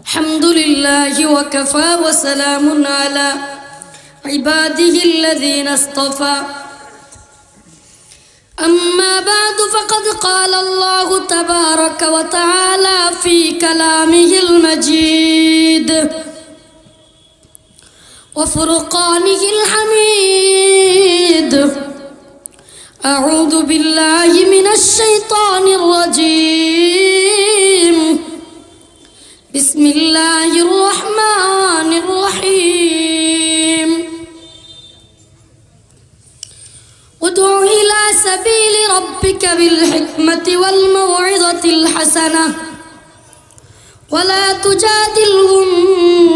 الحمد لله وكفى وسلام على عباده الذين اصطفى أما بعد فقد قال الله تبارك وتعالى في كلامه المجيد وفرقانه الحميد أعوذ بالله من الشيطان الرجيم بسم الله الرحمن الرحيم ادع إلى سبيل ربك بالحكمة والموعظة الحسنة ولا تجادلهم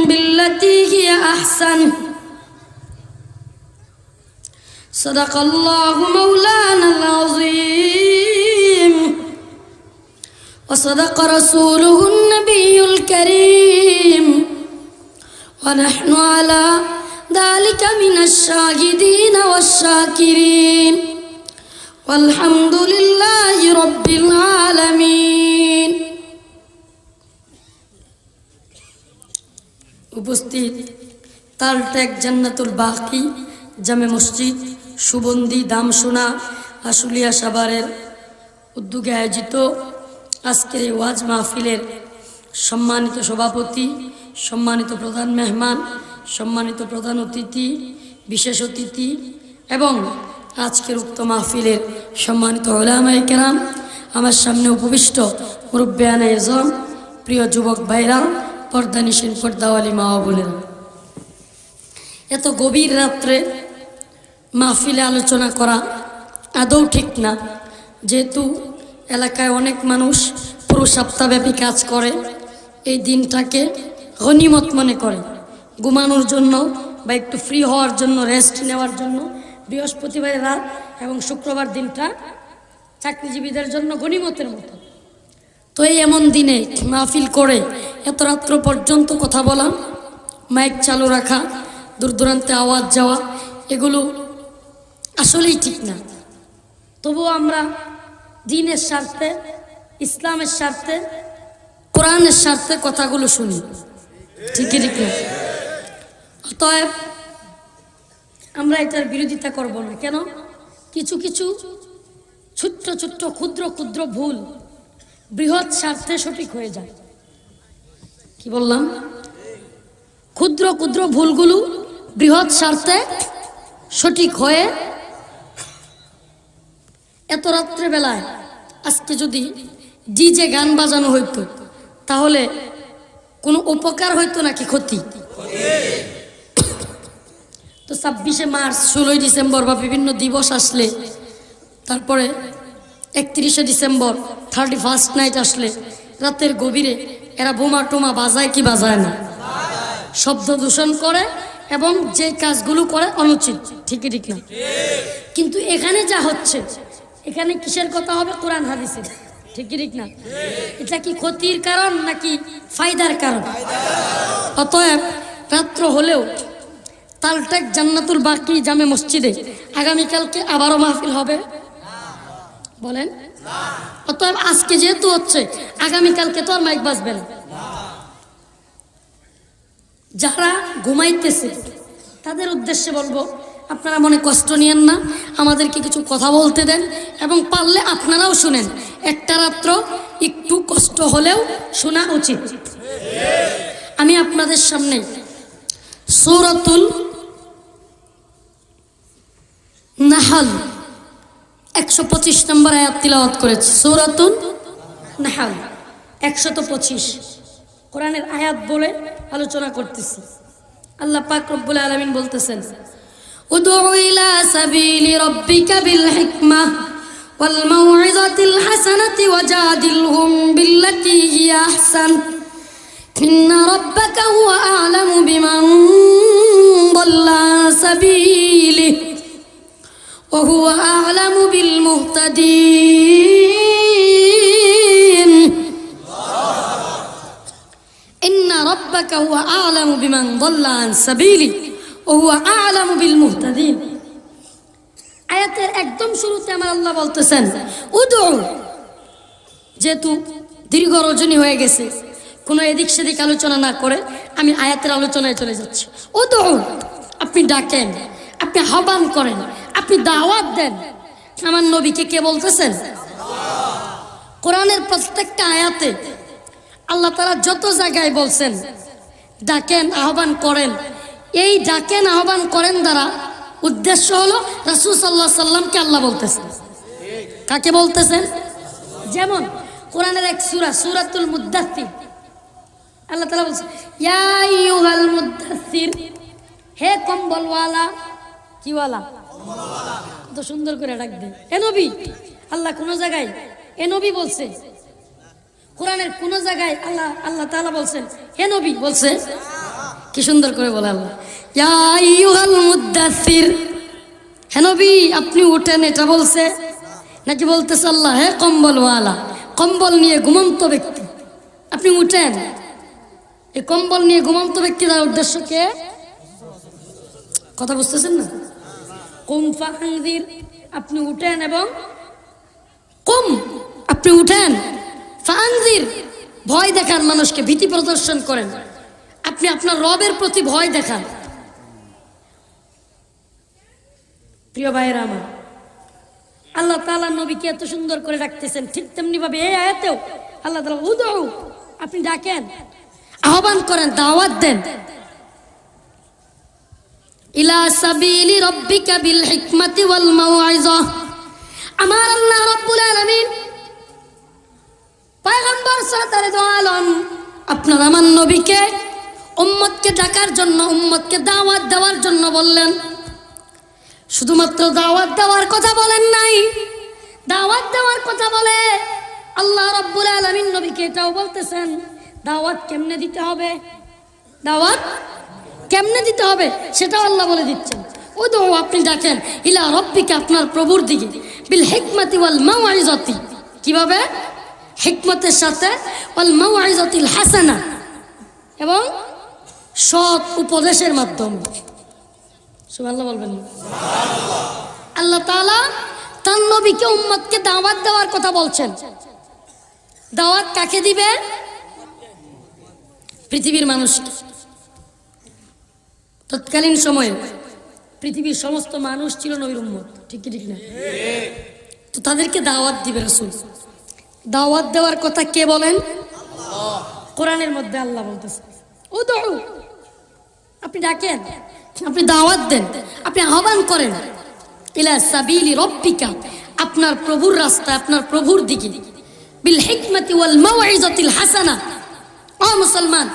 بالتي هي أحسن صدق الله مولانا العظيم وصدق رسوله النبي الكريم ونحن على ذلك من الشاهدين والشاكرين والحمد لله رب العالمين উপস্থিত তালটেক জান্নাতুল বাকি জামে মসজিদ সুবন্দি দামসোনা আশুলিয়া সাভারের উদ্যোগে আয়োজিত আজকের এই ওয়াজ মাহফিলের সম্মানিত সভাপতি, সম্মানিত প্রধান মেহমান, সম্মানিত প্রধান অতিথি, বিশেষ অতিথি এবং আজকের উক্ত মাহফিলের সম্মানিত উলামায়ে কেরাম, আমার সামনে উপবিষ্ট মুরব্বিয়ানে আযম, প্রিয় যুবক ভাইরা, পর্দানিশীন পর্দাওয়ালি মা ও বোনেরা, এত গভীর রাত্রে মাহফিলে আলোচনা করা আদৌ ঠিক না। যেহেতু এলাকায় অনেক মানুষ পুরো সপ্তাহব্যাপী কাজ করে, এই দিনটাকে গনিমত মনে করে ঘুমানোর জন্য বা একটু ফ্রি হওয়ার জন্য, রেস্ট নেওয়ার জন্য। বৃহস্পতিবারের রাত এবং শুক্রবার দিনটা চাকরিজীবীদের জন্য গনিমতের মতো। তো এই এমন দিনে মাহফিল করে এত রাত্র পর্যন্ত কথা বলা, মাইক চালু রাখা, দূর দূরান্তে আওয়াজ যাওয়া, এগুলো আসলেই ঠিক না। তবুও আমরা দ্বীনের স্বার্থে, ইসলামের স্বার্থে, কোরআনের স্বার্থে কথাগুলো শুনি, ঠিকই ঠিক না। অতএব আমরা এটার বিরোধিতা করব না। কেন? কিছু কিছু ছোট্ট ছোট্ট ক্ষুদ্র ক্ষুদ্র ভুল বৃহৎ স্বার্থে সঠিক হয়ে যায়। কি বললাম? ক্ষুদ্র ক্ষুদ্র ভুলগুলো বৃহৎ স্বার্থে সঠিক হয়ে, এত রাত্রে বেলায় আজকে যদি ডিজে গান বাজানো হইতো তাহলে কোনো উপকার হইতো নাকি ক্ষতি? তো 26শে মার্চ, 16ই ডিসেম্বর বা বিভিন্ন দিবস আসলে, তারপরে 31শে ডিসেম্বর, 31st নাইট আসলে, রাতের গভীরে এরা বোমা টোমা বাজায় কি বাজায় না? শব্দ দূষণ করে এবং যে কাজগুলো করে অনুচিত, ঠিকই ঠিক না? কিন্তু এখানে যা হচ্ছে, এখানে কিসের কথা হবে? কোরআন হাদিসের, ঠিকই ঠিক না? এটা কি ক্ষতির কারণ নাকি ফায়দার কারণ? অতএব রাত্র হলেও তালটেক জান্নাতুল বাকি জামে মসজিদে আগামীকালকে আবারও মাহফিল হবে, বলেন? অতএব আজকে যেহেতু হচ্ছে, আগামীকালকে তো আর মাইক বাজবে না। যারা ঘুমাইতেছে তাদের উদ্দেশ্যে বলবো, আপনারা মনে কষ্ট নিয়েন না, আমাদেরকে কিছু কথা বলতে দেন এবং পারলে আপনারাও শুনেন। একটা রাত্র একটু কষ্ট হলেও শোনা উচিত। আমি আপনাদের সামনে সূরাতুল নাহল 125 নম্বর আয়াত তিলাওয়াত করেছি। সূরাতুল নাহল 125 কোরআনের আয়াত বলে আলোচনা করতেছি। আল্লাহ পাক রব্বুল আলামিন বলতেছেন, উদউ ইলা সাবিলি রাব্বিকা বিল হিকমাহ ওয়াল মাউইযাতিল হাসানাতি ওয়াজাদিলহুম বিল্লাতী হিয়া আহসান ইন্না রাব্বাকা হুয়া আ'লামু বিমান দাল্লা আন সাবিলিহি ওয়া হুয়া আ'লামু বিল মুহতাদিন। ইন্না রাব্বাকা হুয়া আ'লামু বিমান দাল্লা আন সাবিলিহি ওয়া হুয়া আ'লামু বিল মুহতাদিন। আয়াতের একদম শুরুতে আমার আল্লাহ বলতেছেন উদউ, যেহেতু দীর্ঘ রজনী হয়ে গেছে, কোনো এদিক সেদিক আলোচনা না করে আমি আয়াতের আলোচনায় চলে যাচ্ছি। ও তো আপনি ডাকেন, আপনি আহ্বান করেন, আপনি দাওয়াত দেন। আমার নবীকে কে বলতেছেন? কোরআনের প্রত্যেকটা আয়াতে আল্লাহ তাআলা যত জায়গায় বলছেন ডাকেন, আহ্বান করেন, এই ডাকেন আহ্বান করেন দ্বারা উদ্দেশ্য হলো রাসূল সাল্লাল্লাহু আলাইহি সাল্লামকে আল্লাহ বলতেছেন। কাকে বলতেছেন? যেমন কোরআনের এক সূরা সূরাতুল মুদ্দাথির, আল্লাহ তাআলা বলছেন ইয়া আইয়ুহাল মুদ্দাথির, হে কম্বলওয়ালা। কি ওয়ালা? কত সুন্দর করে ডাক দেন। এ নবী, আল্লাহ কোন জায়গায় এ নবী বলছে? কোরআনের কোন জায়গায় আল্লাহ তাআলা বলছেন হে নবী বলছে? কি সুন্দর করে বলে আল্লাহ, ইয়া আইয়ুহাল মুদ্দাথির, হে নবী আপনি উঠেন, এটা বলছে? নাকি বলতেছে আল্লাহ হে কম্বলওয়ালা, কম্বল নিয়ে ঘুমন্ত ব্যক্তি আপনি উঠেন। এই কম্বল নিয়ে ঘুমন্ত ব্যক্তি তার উদ্দেশ্য কে? কথা বুঝতেছেন না? কুম ফাআনযির, আপনি উঠেন, এবং কুম আপনি উঠেন, ফাআনযির ভয় দেখান, মানুষকে ভীতি প্রদর্শন করেন, আপনি আপনার রবের প্রতি ভয় দেখান। প্রিয় ভাইয়েরা আমার, আল্লাহ তাআলা নবীকে এত সুন্দর করে ডাকতেছেন, ঠিক তেমনি ভাবে এই আয়াতেও আল্লাহ তাআলা উদউ, আপনি ডাকেন, আহ্বান করেন, দাওয়াত দেন। ইলা সাবিলি রাব্বিকা বিল হিকমাতি ওয়াল মাউইযা, আমার আল্লাহ রাব্বুল আলামিন পয়গম্বর সাল্লাল্লাহু আলাইহি ওয়াসাল্লাম আপনার আমার নবীকে উম্মতকে ডাকার জন্য, উম্মতকে দাওয়াত দেওয়ার জন্য বললেন। শুধুমাত্র দাওয়াত দেওয়ার কথা বলেন নাই, দাওয়াত দেওয়ার কথা বলে আল্লাহ রাব্বুল আলামিন নবীকে এটাও বলতেছেন দাওয়াত কেমনে দিতে হবে, দাওয়াত কেমনে দিতে হবে সেটাও আল্লাহ বলে দিচ্ছেন। উদউ, আপনি ডাকেন, ইলা রাব্বিকা, আপনার প্রভুর দিকে, বিল হিকমাতি ওয়াল মাউইযাতি, কিভাবে? হিকমতের সাথে, ওয়াল মাউইযাতিল হাসানা, এবং সৎ উপদেশের মাধ্যমে। সুবহানাল্লাহ বলবেন। আল্লাহ তাআলা তার নবীকে উম্মতকে দাওয়াত দেওয়ার কথা বলছেন। দাওয়াত কাকে দিবে? পৃথিবীর মানুষকে। তৎকালীন সময়ে পৃথিবীর সমস্ত মানুষ ছিল নবীর উম্মত, ঠিক কি ঠিক না? তো তাদেরকে দাওয়াত দিবে রাসূল। দাওয়াত দেওয়ার কথা কে বলেন? কোরআনের মধ্যে আল্লাহ বলতেছে উদউ, আপনি ডাকেন, আপনি দাওয়াত দেন, আপনি আহ্বান করেন, ইলা সাবিলি রাব্বিকা, আপনার প্রভুর রাস্তায়, আপনার প্রভুর দিকে, বিল হিকমাতি ওয়াল মাউইযাতিল হাসানা। ও মুসলমান,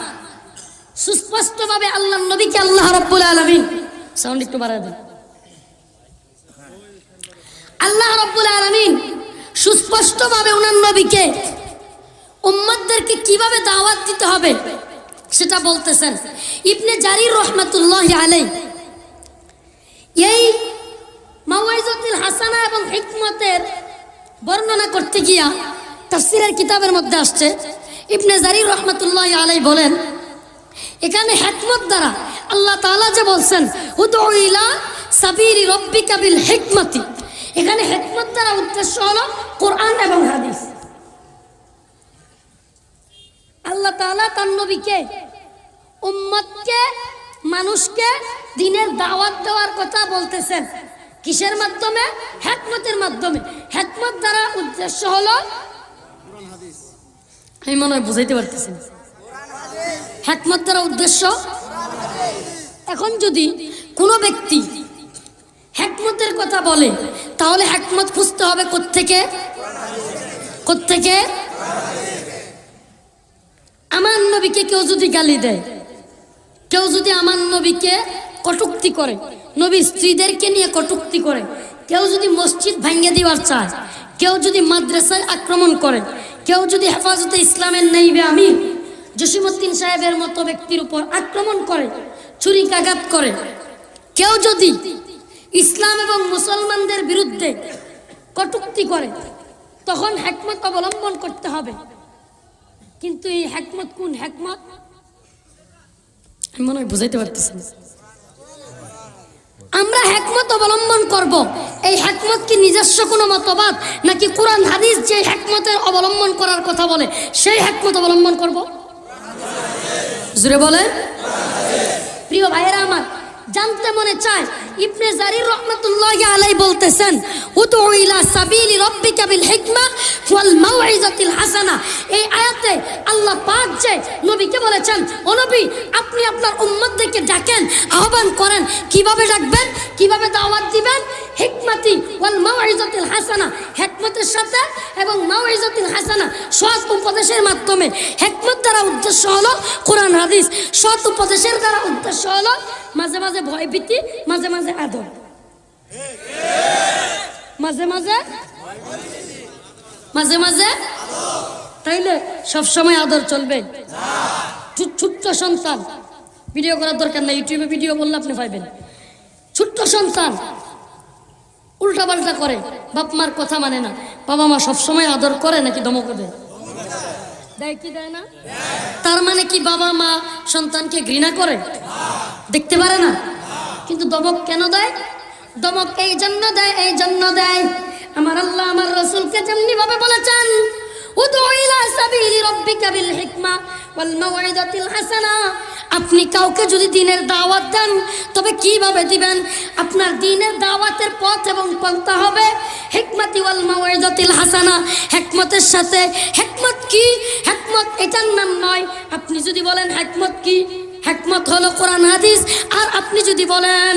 সুস্পষ্টভাবে আল্লাহর নবীকে আল্লাহ রাব্বুল আলামিন, সাউন্ড একটু বাড়ায় দেন, আল্লাহ রাব্বুল আলামিন সুস্পষ্টভাবে ওনার নবীকে উম্মতদেরকে কিভাবে দাওয়াত দিতে হবে সেটা বলতেছেন। ইবনে জারির রাহমাতুল্লাহি আলাইহি এই মাউইযাতুল হাসানা এবং হিকমতের বর্ণনা করতে গিয়া তাফসীরের কিতাবের মধ্যে আসছে, ইবনে জারির রাহমাতুল্লাহি আলাইহি বলেন, এখানে হিকমত দ্বারা আল্লাহ তাআলা যে বলছেন উদউ ইলা সাবিলি রাব্বিকা বিল হিকমতি, এখানে হিকমত দ্বারা উদ্দেশ্য হলো কোরআন এবং হাদিস। আল্লাহ তাআলা তার নবীকে উম্মতকে, মানুষকে দ্বীনের দাওয়াত দেওয়ার কথা বলতেছেন। কিসের মাধ্যমে? হিকমতের মাধ্যমে। হিকমত দ্বারা উদ্দেশ্য হলো, আমি মনে হয় বুঝাইতে পারতেছি না, হিকমত দ্বারা উদ্দেশ্য। এখন যদি কোনো ব্যক্তি হিকমতের কথা বলে তাহলে হিকমত খুঁজতে হবে কোত্থেকে? কোত্থেকে? আমার নবীকে কেউ যদি গালি দেয়, কেউ যদি আমার নবীকে কটূক্তি করে, নবীর স্ত্রীদেরকে নিয়ে কটূক্তি করে, কেউ যদি মসজিদ ভাঙিয়ে দেওয়ার চায়, কেউ যদি মাদ্রাসায় আক্রমণ করে, কেউ যদি হেফাজতে ইসলামের নাইবে আমির জসিমউদ্দিন সাহেবের মতো ব্যক্তির উপর আক্রমণ করে, ছুরিকাঘাত করে, কেউ যদি ইসলাম এবং মুসলমানদের বিরুদ্ধে কটূক্তি করে, তখন হিকমত অবলম্বন করতে হবে। কিন্তু এই হিকমত কোন হিকমত? আমি মনে হয় বুঝাইতে পারতেছি না। আমরা হিকমত অবলম্বন করব, এই হিকমত কি নিজস্ব কোনো মতবাদ, নাকি কোরআন হাদিস যে হিকমতের অবলম্বন করার কথা বলে সেই হিকমত অবলম্বন করব? জোরে বলেন। প্রিয় ভাইয়েরা আমার, জানতে মনে চায়, ইবনে জারির রহমাতুল্লাহি আলাইহি বলতেছেন, উদউ ইলা সাবিলি রাব্বিকা বিল হিকমা ওয়াল মাউইজাতিল হাসানা। এই আয়াতে আল্লাহ পাক যে নবীকে বলেছেন, ও নবী, আপনি আপনার উম্মতদেরকে ডাকেন, আহ্বান করেন। কিভাবে ডাকবেন, কিভাবে দাওয়াত দিবেন? হিকমাতি ওয়াল মাউইজাতিল হাসানা, হিকমতের সাথে এবং মাউইজাতিল হাসানা, সৎ উপদেশের মাধ্যমে। হিকমত দ্বারা উদ্দেশ্য হলো কোরআন হাদিস, সৎ উপদেশের দ্বারা উদ্দেশ্য হলো মাঝে মাঝে ভয়ভীতি, মাঝে মাঝে আদর, মাঝে মাঝে মাঝে মাঝে তাইলে সবসময় আদর চলবে। ছোট্ট সন্তান, ভিডিও করার দরকার নাই, ইউটিউবে ভিডিও বললে আপনি পাইবেন। ছোট্ট সন্তান উল্টা পাল্টা করে, বাপ মার কথা মানে না। বাবা মা সবসময় আদর করে নাকি ধমক দেয়? দেয় কি দেয় না? তার মানে কি বাবা মা সন্তানকে ঘৃণা করে? দেখতে পারে না? কিন্তু দমক কেন দেয়? দমক এই জন্য দেয়, এই জন্য দেয়, আমার আল্লাহ আমার রাসূলকে যেমনি ভাবে বলেছেন, উদউ ইলা সাবিলি রাব্বিকা বিল হিকমা ওয়াল মাউইজাতিল হাসানা। আপনি কাউকে যদি দ্বীনের দাওয়াত দেন, তবে কিভাবে দিবেন? আপনার দ্বীনের দাওয়াতের পথ এবং পন্থা হবে হিকমাতি ওয়াল মাউইজাতিল হাসানা, হিকমতের সাথে। হিকমত কি? হিকমত এটার নাম নয়। আপনি যদি বলেন হিকমত কি, হিকমত হলো কোরআন হাদিস। আর আপনি যদি বলেন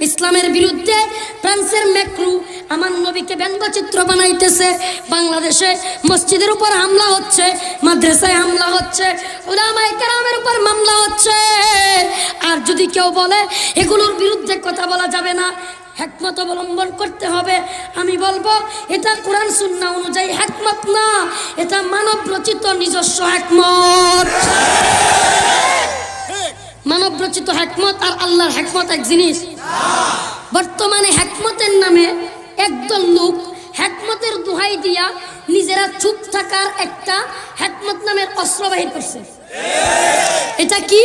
ইসলামের বিরুদ্ধে, ফ্রান্সের ম্যাক্রু আমার নবীকে ব্যঙ্গচিত্র বানাইতেছে, বাংলাদেশে মসজিদের উপর হামলা হচ্ছে, মাদ্রাসায় হামলা হচ্ছে, উলামায়ে কেরামের উপর মামলা হচ্ছে, আর যদি কেউ বলে এগুলোর বিরুদ্ধে কথা বলা যাবে না, হিকমত অবলম্বন করতে হবে, আমি বলবো এটা কোরআন সুন্নাহ অনুযায়ী হিকমত না, এটা মানব রচিত নিজস্ব হিকমত। মানব রচিত হিকমত আর আল্লাহর হিকমত এক জিনিস। বর্তমানে হিকমতের নামে একদল লোক হিকমতের দোহাই দিয়া নিজেরা চুপ থাকার একটা হিকমত নামের অস্ত্র বাহির করছে। এটা কি?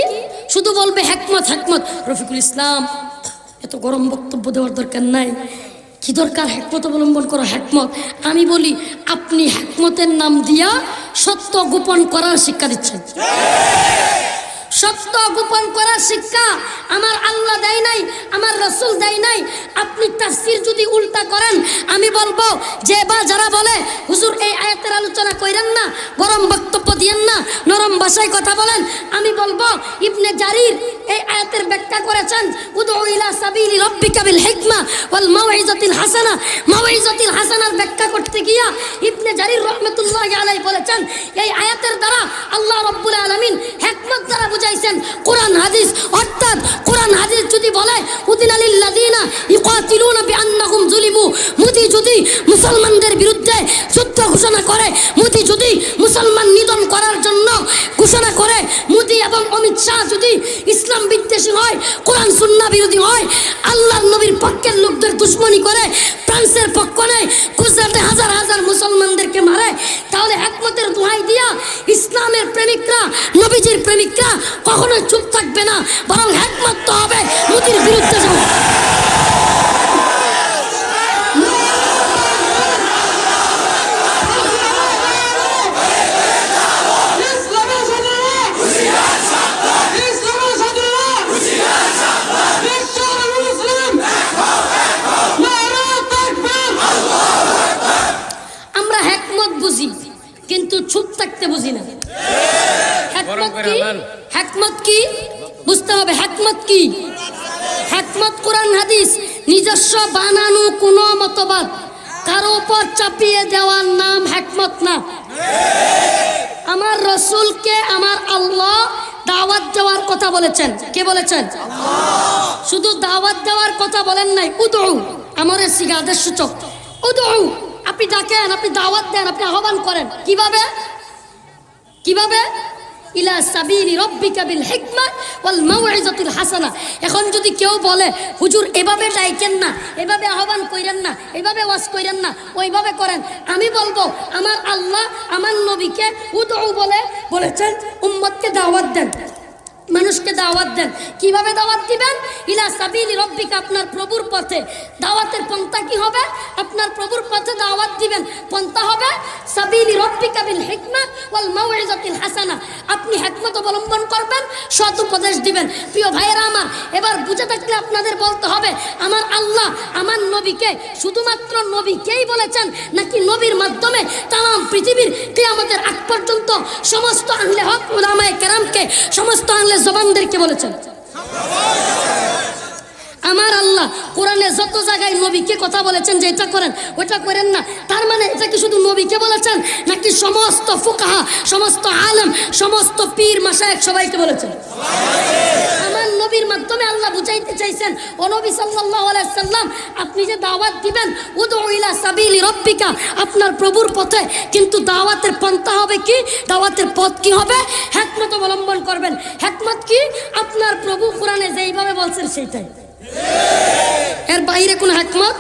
শুধু বলবে হিকমত হিকমত। রফিকুল ইসলাম, এত গরম বক্তব্য দেওয়ার দরকার নাই, কি দরকার হিকমত অবলম্বন করো, হিকমত। আমি বলি, আপনি হিকমতের নাম দিয়া সত্য গোপন করার শিক্ষা দিচ্ছেন। সত্য গোপন করার শিক্ষা আমার আল্লাহ দেয় নাই, আমার রাসূল দেয় নাই। আপনি তাফসীর যদি উল্টা করেন, আমি বলবো যে বা যারা বলে হুজুর এই আয়াতের আলোচনা কইরেন না, গরম বক্তব্য দিয়েন না, নরম ভাষায় কথা বলেন, আমি বলবো ইবনে জারির এই আয়াতের ব্যাখ্যা করেছেন, উদউ ইলা সাবিলি রাব্বিকা বিল হিকমা ওয়াল মাউইজাতিল হাসানা। মাউইজাতিল হাসানার ব্যাখ্যা করতে গিয়া ইবনে জারির রাহমাতুল্লাহি আলাইহি বলেছেন, এই আয়াতের দ্বারা আল্লাহ রাব্বুল আলামিন হিকমত দ্বারা বুঝাইছেন কোরআন হাদিস। অর্থাৎ কোরআন হাদিস যদি বলে উদিনা লিল্লাযিনা ইকাতিলুনা বিআন্নাহুম যুলিমু, মোদি যদি মুসলমানদের বিরুদ্ধে যুদ্ধ ঘোষণা করে, মোদি যদি মুসলমান নিধন করার জন্য ঘোষণা করে, মোদি এবং অমিত শাহ যদি ইসলাম বিদ্বেষী হয়, কোরআন সুন্নাহ বিরোধী হয়, আল্লাহর নবীর পক্ষের লোকদের দুশমনী করে, ফ্রান্সের পক্ষ নেয়, গুজরাটে হাজার হাজার মুসলমানদেরকে মারে, তাহলে হিকমতের দোহাই দিয়া ইসলামের প্রেমিকরা, নবীজির প্রেমিকরা কখনোই চুপ থাকবে না, বরং হিকমত তো হবে মোদির বিরুদ্ধে যাওয়া। আমরা হিকমত বুঝি, কিন্তু চুপ থাকতে বুঝি না। হিকমত কি? হিকমত কি বুঝতে হবে। হিকমত কি? হিকমত কোরআন হাদিস, নিজস্ব বানানো কোনো মতবাদ কারো উপর চাপিয়ে দেওয়ার নাম হিকমত না। আমার রাসূলকে আমার আল্লাহ দাওয়াত দেওয়ার কথা বলেছেন। কে বলেছেন? আল্লাহ। শুধু দাওয়াত দেওয়ার কথা বলেন নাই, উদউ আমরের সিগা, আদেশ সূচক। উদউ, আপনি ডাকেন, আপনি দাওয়াত দেন, আপনি আহ্বান করেন। কিভাবে? কিভাবে? ইলা সাবিলি রাব্বিকা বিল হিকমা ওয়াল মাউইজাতিল হাসানা। এখন যদি কেউ বলে হুজুর এভাবে ডাইকেন না, এভাবে আহ্বান কইরেন না, এভাবে ওয়াজ কইরেন না, ওইভাবে করেন, আমি বলবো আমার আল্লাহ আমার নবীকে উদউ বলে বলেছেন উম্মতকে দাওয়াত দেন, মানুষকে দাওয়াত দেন। কিভাবে দাওয়াত দিবেন? ইলা সাবিলি রাব্বিকা, আপনার প্রভুর পথে। দাওয়াতের পন্থা কি হবে? আপনার প্রভুর পথে দাওয়াত দিবেন, পন্থা হবে সাবিলি রাব্বিকা বিল হিকমা ওয়াল মাউইজাতিল হাসানা। আপনি হিকমত অবলম্বন করবেন, সৎ উপদেশ দিবেন। প্রিয় ভাইয়েরা আমার, এবার বুঝে থাকলে আপনাদের বলতে হবে, আমার আল্লাহ আমার নবীকে শুধুমাত্র নবীকেই বলেছেন, নাকি নবীর মাধ্যমে তাম পৃথিবীর কিয়ামতের আগ পর্যন্ত সমস্ত আহলে হক উলামায়ে কেরামকে, সমস্ত আহলে জবানদেরকে বলেছেন? আমার আল্লাহ কোরআনে যত জায়গায় নবীকে কথা বলেছেন যে এটা করেন ওটা করেন না, তার মানে এটা কি শুধু নবীকে বলেছেন, নাকি সমস্ত ফুকাহা, সমস্ত আলেম, সমস্ত পীর মাশায়েখ সবাইকে বলেছেন? আমার নবীর মাধ্যমে আল্লাহ বুঝাইতে চাইছেন, ও নবী সাল্লাল্লাহু আলাইহি সাল্লাম, আপনি যে দাওয়াত দিবেন, উদউ ইলা সাবিলি রাব্বিকা, আপনার প্রভুর পথে, কিন্তু দাওয়াতের পন্থা হবে কি, দাওয়াতের পথ কি হবে? হিকমত অবলম্বন করবেন। হিকমত কি? আপনার প্রভু কোরআনে যেইভাবে বলছেন সেইটাই, এর বাইরে কোন হিকমত?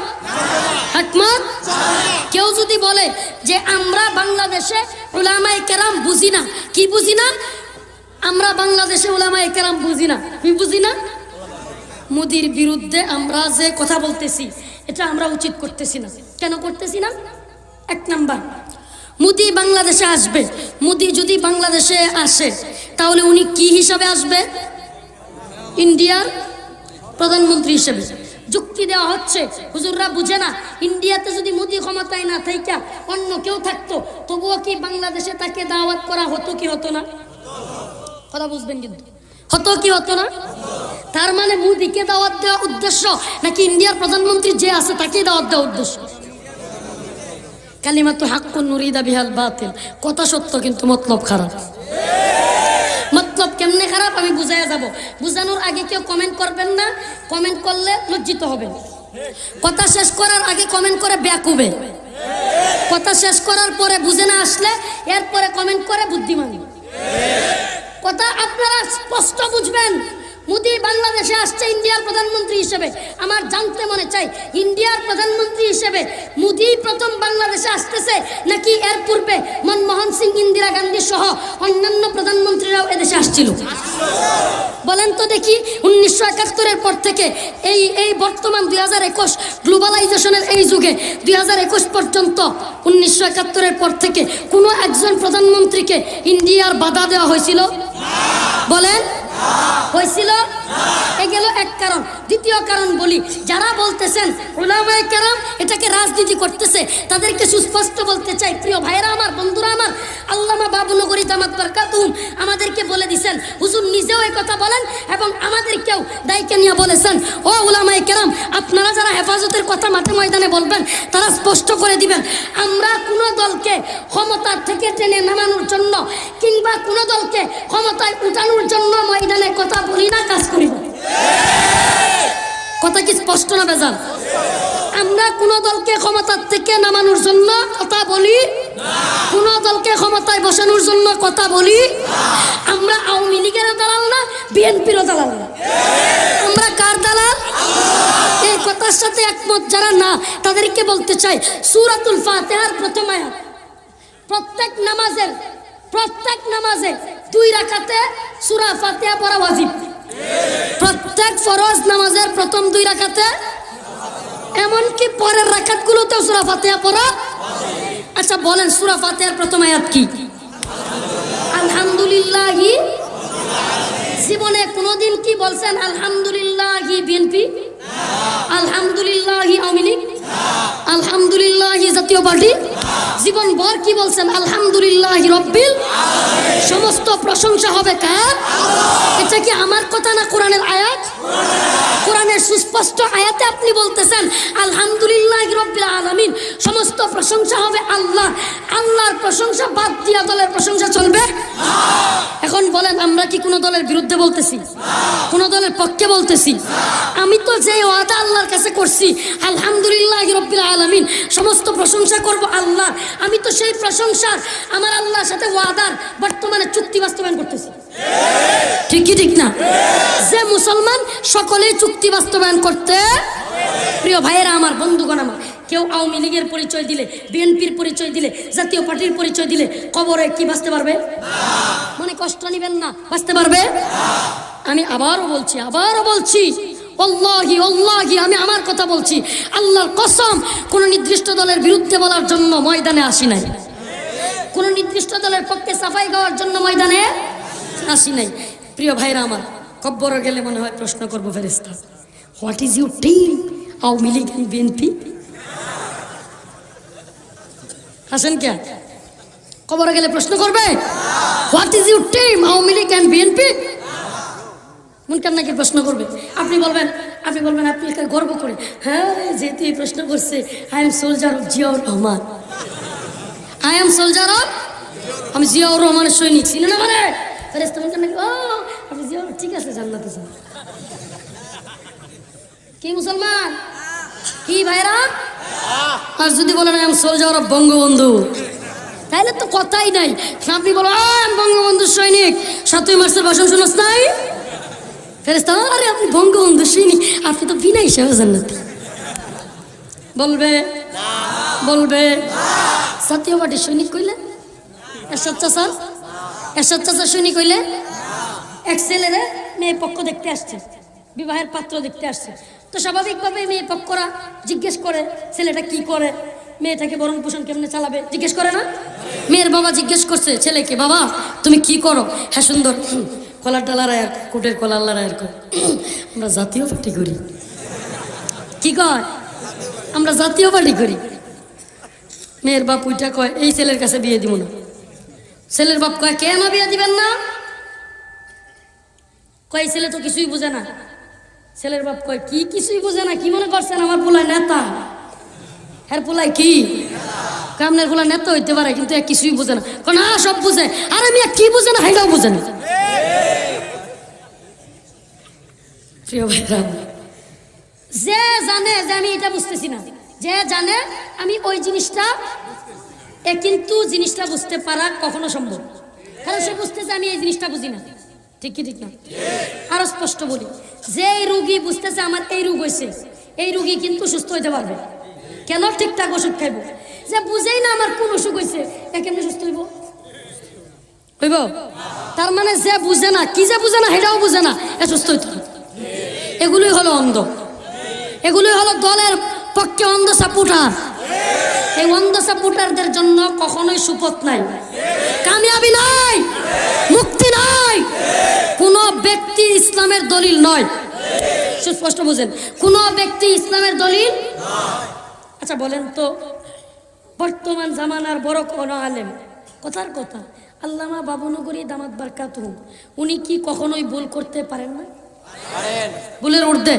হিকমত কেউ যদি বলে যে আমরা বাংলাদেশে উলামায়ে কেরাম বুঝি না, কি বুঝি না? আমরা বাংলাদেশে উলামায়ে কেরাম বুঝি না, কি বুঝি না? মোদির বিরুদ্ধে আমরা যে কথা বলতেছি এটা আমরা উচিত করতেছি না। কেন করতেছি না? এক নাম্বার, মোদি বাংলাদেশে আসবে, মোদি যদি বাংলাদেশে আসে তাহলে উনি কি হিসাবে আসবে? ইন্ডিয়ার প্রধানমন্ত্রী হিসেবে। যুক্তি দেওয়া হচ্ছে, হুজুররা বুঝে না, ইন্ডিয়াতে যদি মোদি ক্ষমতায় না থাইকা অন্য কেউ থাকতো, তবুও কি বাংলাদেশে তাকে দাওয়াত করা হতো কি হতো না? কথা বুঝবেন কিন্তু, হতো কি হতো না? তার মানে মোদিকে দাওয়াত দেওয়া উদ্দেশ্য, নাকি ইন্ডিয়ার প্রধানমন্ত্রী যে আছে তাকে দাওয়াত দেওয়া উদ্দেশ্য? কালিমাতু হাক্কুন নুরিদা বিহাল বাতিল, কথা সত্য কিন্তু মতলব খারাপ। মতলব কেমনে খারাপ আমি বুঝাইয়া যাব, বুঝানোর আগে কেউ কমেন্ট করবেন না, কমেন্ট করলে লজ্জিত হবেন। কথা শেষ করার আগে কমেন্ট করে ব্যাকুবে, কথা শেষ করার পরে বুঝে না আসলে এরপরে কমেন্ট করে বুদ্ধিমান। কথা আপনারা স্পষ্ট বুঝবেন, মোদি বাংলাদেশে আসছে ইন্ডিয়ার প্রধানমন্ত্রী হিসেবে। আমার জানতে মনে চাই, ইন্ডিয়ার প্রধানমন্ত্রী হিসেবে মোদি প্রথম বাংলাদেশে আসতেছে, নাকি এর পূর্বে মনমোহন সিং, ইন্দিরা গান্ধী সহ অন্যান্য প্রধানমন্ত্রীরাও এদেশে আসছিল? বলেন তো দেখি, 1971-এর পর থেকে এই বর্তমান 2021 গ্লোবালাইজেশনের এই যুগে 2021 পর্যন্ত, 1971-এর পর থেকে কোনো একজন প্রধানমন্ত্রীকে ইন্ডিয়ার বাধা দেওয়া হয়েছিল? বলেন হয়েছিল? এ গেল এক কারণ। দ্বিতীয় কারণ বলি, যারা বলতেছেন উলামায়ে কেরাম এটাকে রাজনীতি করতেছে, তাদেরকে সুস্পষ্ট বলতে চাই, প্রিয় ভাইরা আমার, বন্ধুরা আমার, আল্লামা বাবুনগরী দামাত বারকাতুহুম আমাদেরকে বলে দিয়েছেন, হুজুর নিজেও এই কথা বলেন এবং আমাদেরকেও দায়িত্ব নিয়ে বলেছেন, ও উলামায়ে কেরাম, আপনারা যারা হেফাজতের কথা মাঠে ময়দানে বলবেন তারা স্পষ্ট করে দিবেন, আমরা কোনো দলকে ক্ষমতা থেকে টেনে নামানোর জন্য কিংবা কোনো দলকে ক্ষমতায় উঠানোর জন্য ময়দানে কথা বলি না, কাজ করি না। কথা কি স্পষ্ট না বেজাল? আমরা কোন দলকে ক্ষমতার থেকে নামানোর জন্য কথা বলি, কোন দলকে ক্ষমতায় বসানোর জন্য কথা বলি। আমরা আওয়ামী লীগের দালাল না, বিএনপির দালাল না, আমরা কার দালাল? এই কথার সাথে একমত যারা না, তাদেরকে বলতে চাই, সূরাতুল ফাতিহার প্রথম আয়াত, প্রত্যেক নামাজে 2 রাকাতে সূরা ফাতিহা পড়া ওয়াজিব। প্রত্যেক ফরজ নামাজের প্রথম 2 রাকাতে, এমনকি পরের রাকাতগুলোতেও সূরা ফাতিহা পড়া। আচ্ছা বলেন, সূরা ফাতিহার প্রথম আয়াত কি? আলহামদুলিল্লাহি। জীবনে কোনোদিন কি বলছেন আলহামদুলিল্লাহি বিএনপি? আলহামদুলিল্লাহি আওয়ামী লীগ? আলহামদুলিল্লাহি জাতীয় পার্টি? জীবন ভর কি বলছেন? আলহামদুলিল্লাহি রাব্বিল আলামিন। সমস্ত প্রশংসা হবে কার? এটা কি আমার কথা না কোরআনের আয়াত? কোরআনের সুস্পষ্ট আয়াতে আপনি বলতেছেন আলহামদুলিল্লাহি রাব্বিল আলামিন, সমস্ত প্রশংসা হবে আল্লাহ। আল্লাহর প্রশংসা বাদ দিয়া দলের প্রশংসা চলবে না। এখন বলেন, আমরা কি কোনো দলের বিরুদ্ধে বলতেছি? কোন দলের পক্ষে বলতেছি? আমি তো যে ওয়াদা আল্লাহর কাছে করছি, আলহামদুলিল্লাহি রাব্বিল আলামিন, সমস্ত প্রশংসা করব আল্লাহ, আমি তো সেই প্রশংসার আমার আল্লাহর সাথে ওয়াদার বর্তমানে চুক্তি বাস্তবায়ন করতেছি। ঠিক কি ঠিক না? যে মুসলমান সকলেই চুক্তি বাস্তবায়ন করতে। প্রিয় ভাইয়েরা আমার, বন্ধুগণ আমার, কেউ আওয়ামী লীগের পরিচয় দিলে, বিএনপির পরিচয় দিলে, জাতীয় পার্টির পরিচয় দিলে কবরে কি বাঁচতে পারবে? মনে কষ্ট নিবেন না, বাঁচতে পারবে? আমি আবারও বলছি, আল্লাহি আল্লাহি, আমি আমার কথা বলছি, আল্লাহর কসম, কোন নির্দিষ্ট দলের বিরুদ্ধে বলার জন্য ময়দানে আসি নাই, কোন নির্দিষ্ট দলের পক্ষে সাফাই গাওয়ার জন্য ময়দানে আসি নাই। প্রিয় ভাইরা আমার, কব্বরে গেলে মনে হয় প্রশ্ন করবো ফেরেশতা, what is your team Awami League and BNP? হাসেন কে? কবরে গেলে প্রশ্ন করবে what is your team Awami League and BNP? মুনকার নাকি প্রশ্ন করবে। আপনি বলবেন আপনি গর্ব করে, হ্যাঁ রে, যেহেতু এই প্রশ্ন করছে, I am soldier of Ziaur Rahman, I am soldier of, আমি জিয়াউর রহমানের সৈনিক, ছিল না মানে ফেরেশতা মুনকার নাকি, ও আপনি জিয়াউর, ঠিক আছে, জান্নাতে যান। কি মুসলমান, কি ভাইরা? আর যদি বলেন I am soldier of Bangabandhu, তাইলে তো কথাই নাই। আপনি বলো আমি বঙ্গবন্ধুর সৈনিক, 7ই মার্চের ভাষণ শুনছ নাই? ফেরেশতা, আরে আপনি বঙ্গবন্ধুর সৈনিক, আপনি তো বিনা হিসাবে জান্নাতি। বলবে বলবে জাতীয় পার্টির সৈনিক কইলে, এরশাদ চাচার সৈনিক কইলে, এক ছেলেরে মেয়ে পক্ষ দেখতে আসছে, বিবাহের পাত্র দেখতে আসছে, তো স্বাভাবিকভাবে মেয়ে পক্ষরা জিজ্ঞেস করে ছেলেটা কি করে, মেয়েটাকে ভরণ পোষণ কেমনে চালাবে, জিজ্ঞেস করে না? মেয়ের বাবা জিজ্ঞেস করছে ছেলেকে, বাবা তুমি কি করো? হ্যাঁ সুন্দর, কলার ডালার আর কোটের কলার লার কর, আমরা জাতীয় পার্টি করি। কি কয়? আমরা জাতীয় পার্টি করি। মেয়ের বাপ ওইটা কয় এই ছেলের কাছে বিয়ে দিব না। ছেলের বাপ কয় কেন বিয়ে দিবেন না? কয় ছেলে তো কিছুই বোঝে না। ছেলের বাপ কয় কি কিছুই বোঝে না? কি মনে করছেন আমার পোলায় নেতা? হ্যাঁ পোলায় কি আপনার পোলা নেতা হইতে পারে, কিন্তু কিছুই বোঝে না। না সব বুঝে। আরে মেয়ে কি বুঝে না, হাইটাও বুঝে না। প্রিয় ভাইরা, যে জানে যে আমি এটা বুঝতেছি না, যে জানে আমি ওই জিনিসটা, কিন্তু জিনিসটা বুঝতে পারা কখনো সম্ভব, কারণ সে বুঝতেছে আমি এই জিনিসটা বুঝি না। ঠিক কি ঠিক না? আরো স্পষ্ট বলি, যে রুগী বুঝতেছে আমার এই রোগ হয়েছে, এই রুগী কিন্তু সুস্থ হইতে পারবে। কেন? ঠিকঠাক ওষুধ খাইব। যে বুঝেই না আমার কোন অসুখ হয়েছে, এ কেমনে সুস্থ হইব? হইব? তার মানে যে বুঝে না, কি যে বুঝে না সেটাও বুঝে না, এ সুস্থ হইতে হবে। এগুলোই হলো অন্ধ, এগুলোই হলো দলের পক্ষে অন্ধ সাপোর্টার। এই অন্ধ সাপোর্টারদের জন্য কখনোই সুপথ নাই, কামিয়াবি নাই, মুক্তি নাই। কোন ব্যক্তি ইসলামের দলিল নয়। সুস্পষ্ট বুঝেন, কোন ব্যক্তি ইসলামের দলিল। আচ্ছা বলেন তো, বর্তমান জামানার বড় কোন আলেম, কথার কথা আল্লামা বাবুনগরী দামাত বারকাতুহু, উনি কি কখনোই ভুল করতে পারেন না? ভুলের ঊর্ধ্বে?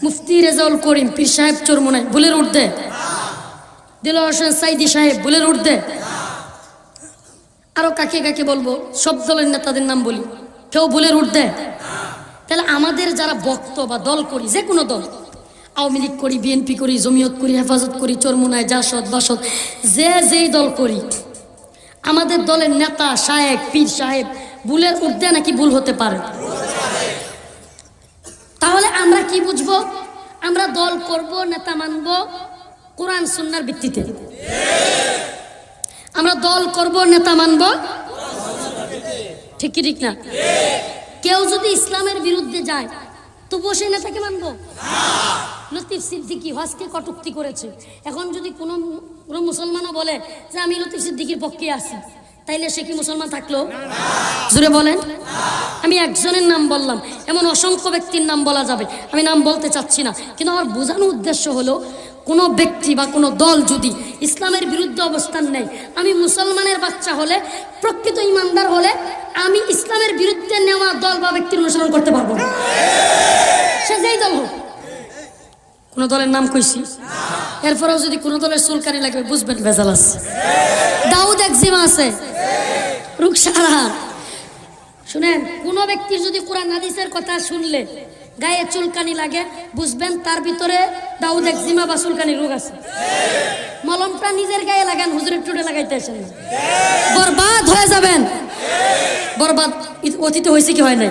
মুফতি রেজাউল করিম পীর সাহেব চরমোনাই ভুলের ঊর্ধ্বে? দেলোয়ার হোসেন সাইদি সাহেব ভুলের ঊর্ধ্বে? আরো কাকে কাকে বলবো, সব দলের নেতাদের নাম বলি, কেউ ভুলের ঊর্ধ্বে? তাহলে আমাদের যারা ভক্ত বা দল করি, যে কোনো দল, আওয়ামী লীগ করি, বিএনপি করি, জমিয়ত করি, হেফাজত করি, চরমোনাই, জাসদ, বাসদ, যে যেই দল করি, আমাদের দলের নেতা সাহেব পীর সাহেব ভুলের ঊর্ধ্বে নাকি ভুল হতে পারে? তাহলে আমরা কি বুঝবো? আমরা দল করব, নেতা মানব কোরআন সুন্নাহর ভিত্তিতে। আমরা দল করব, নেতা মানব, ঠিক কি ঠিক না? কেউ যদি ইসলামের বিরুদ্ধে যায় তবুও সেই নেতাকে মানবো? লতিফ সিদ্দিকী হজকে কটূক্তি করেছে, এখন যদি কোনো মুসলমানও বলে যে আমি লতিফ সিদ্দিকীর পক্ষে আছি, তাইলে সে কি মুসলমান থাকলো? জোরে বলেন। আমি একজনের নাম বললাম, এমন অসংখ্য ব্যক্তির নাম বলা যাবে, আমি নাম বলতে চাচ্ছি না, কিন্তু আমার বোঝানোর উদ্দেশ্য হলো, কোনো ব্যক্তি বা কোনো দল যদি ইসলামের বিরুদ্ধে অবস্থান নেয়, আমি মুসলমানের বাচ্চা হলে, প্রকৃত ইমানদার হলে, আমি ইসলামের বিরুদ্ধে নেওয়া দল বা ব্যক্তির অনুসরণ করতে পারবো না, সে যেই দল হোক। কোনো দলের নাম কইছি, এরপরেও যদি কোনো দলের চুলকানি লাগবে, বুঝবেন ভেজাল আছে। দাউদ একজিমা আছে, রুকসারা। শুনেন, কোনো ব্যক্তির যদি কোরআন হাদিসের কথা শুনলে গায়ে চুলকানি লাগে, বুঝবেন তার ভিতরে দাউদ একজিমা বা চুলকানি রোগ আছে। মলমটা নিজের গায়ে লাগান, হুজুরের টুটে লাগাইতে আসেন না, বরবাদ হয়ে যাবেন। বরবাদ অতীতে হয়েছে কি হয় নাই?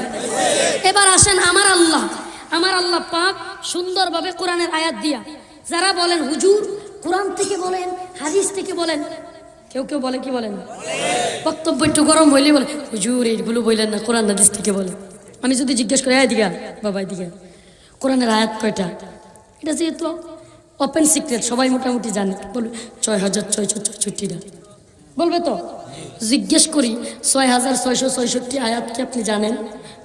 এবার আসেন, আমার আল্লাহ পাক সুন্দরভাবে কোরআনের আয়াত দিয়া, যারা বলেন হুজুর কোরআন থেকে বলেন, হাদিস থেকে বলেন, কেউ কেউ বলে কি বলেন, বক্তব্য একটু গরম হইলে বলে হুজুর এইগুলো বললেন না, কোরআন হাদিস থেকে বলে। আমি যদি জিজ্ঞেস করি, দিঘা বাবা দিঘা কোরআনের আয়াত কয়টা, এটা যেহেতু ওপেন সিক্রেট, সবাই মোটামুটি জানে, বলবে ৬,৬৬৬টা বলবে তো। জিজ্ঞেস করি 6666 আয়াত কি আপনি জানেন?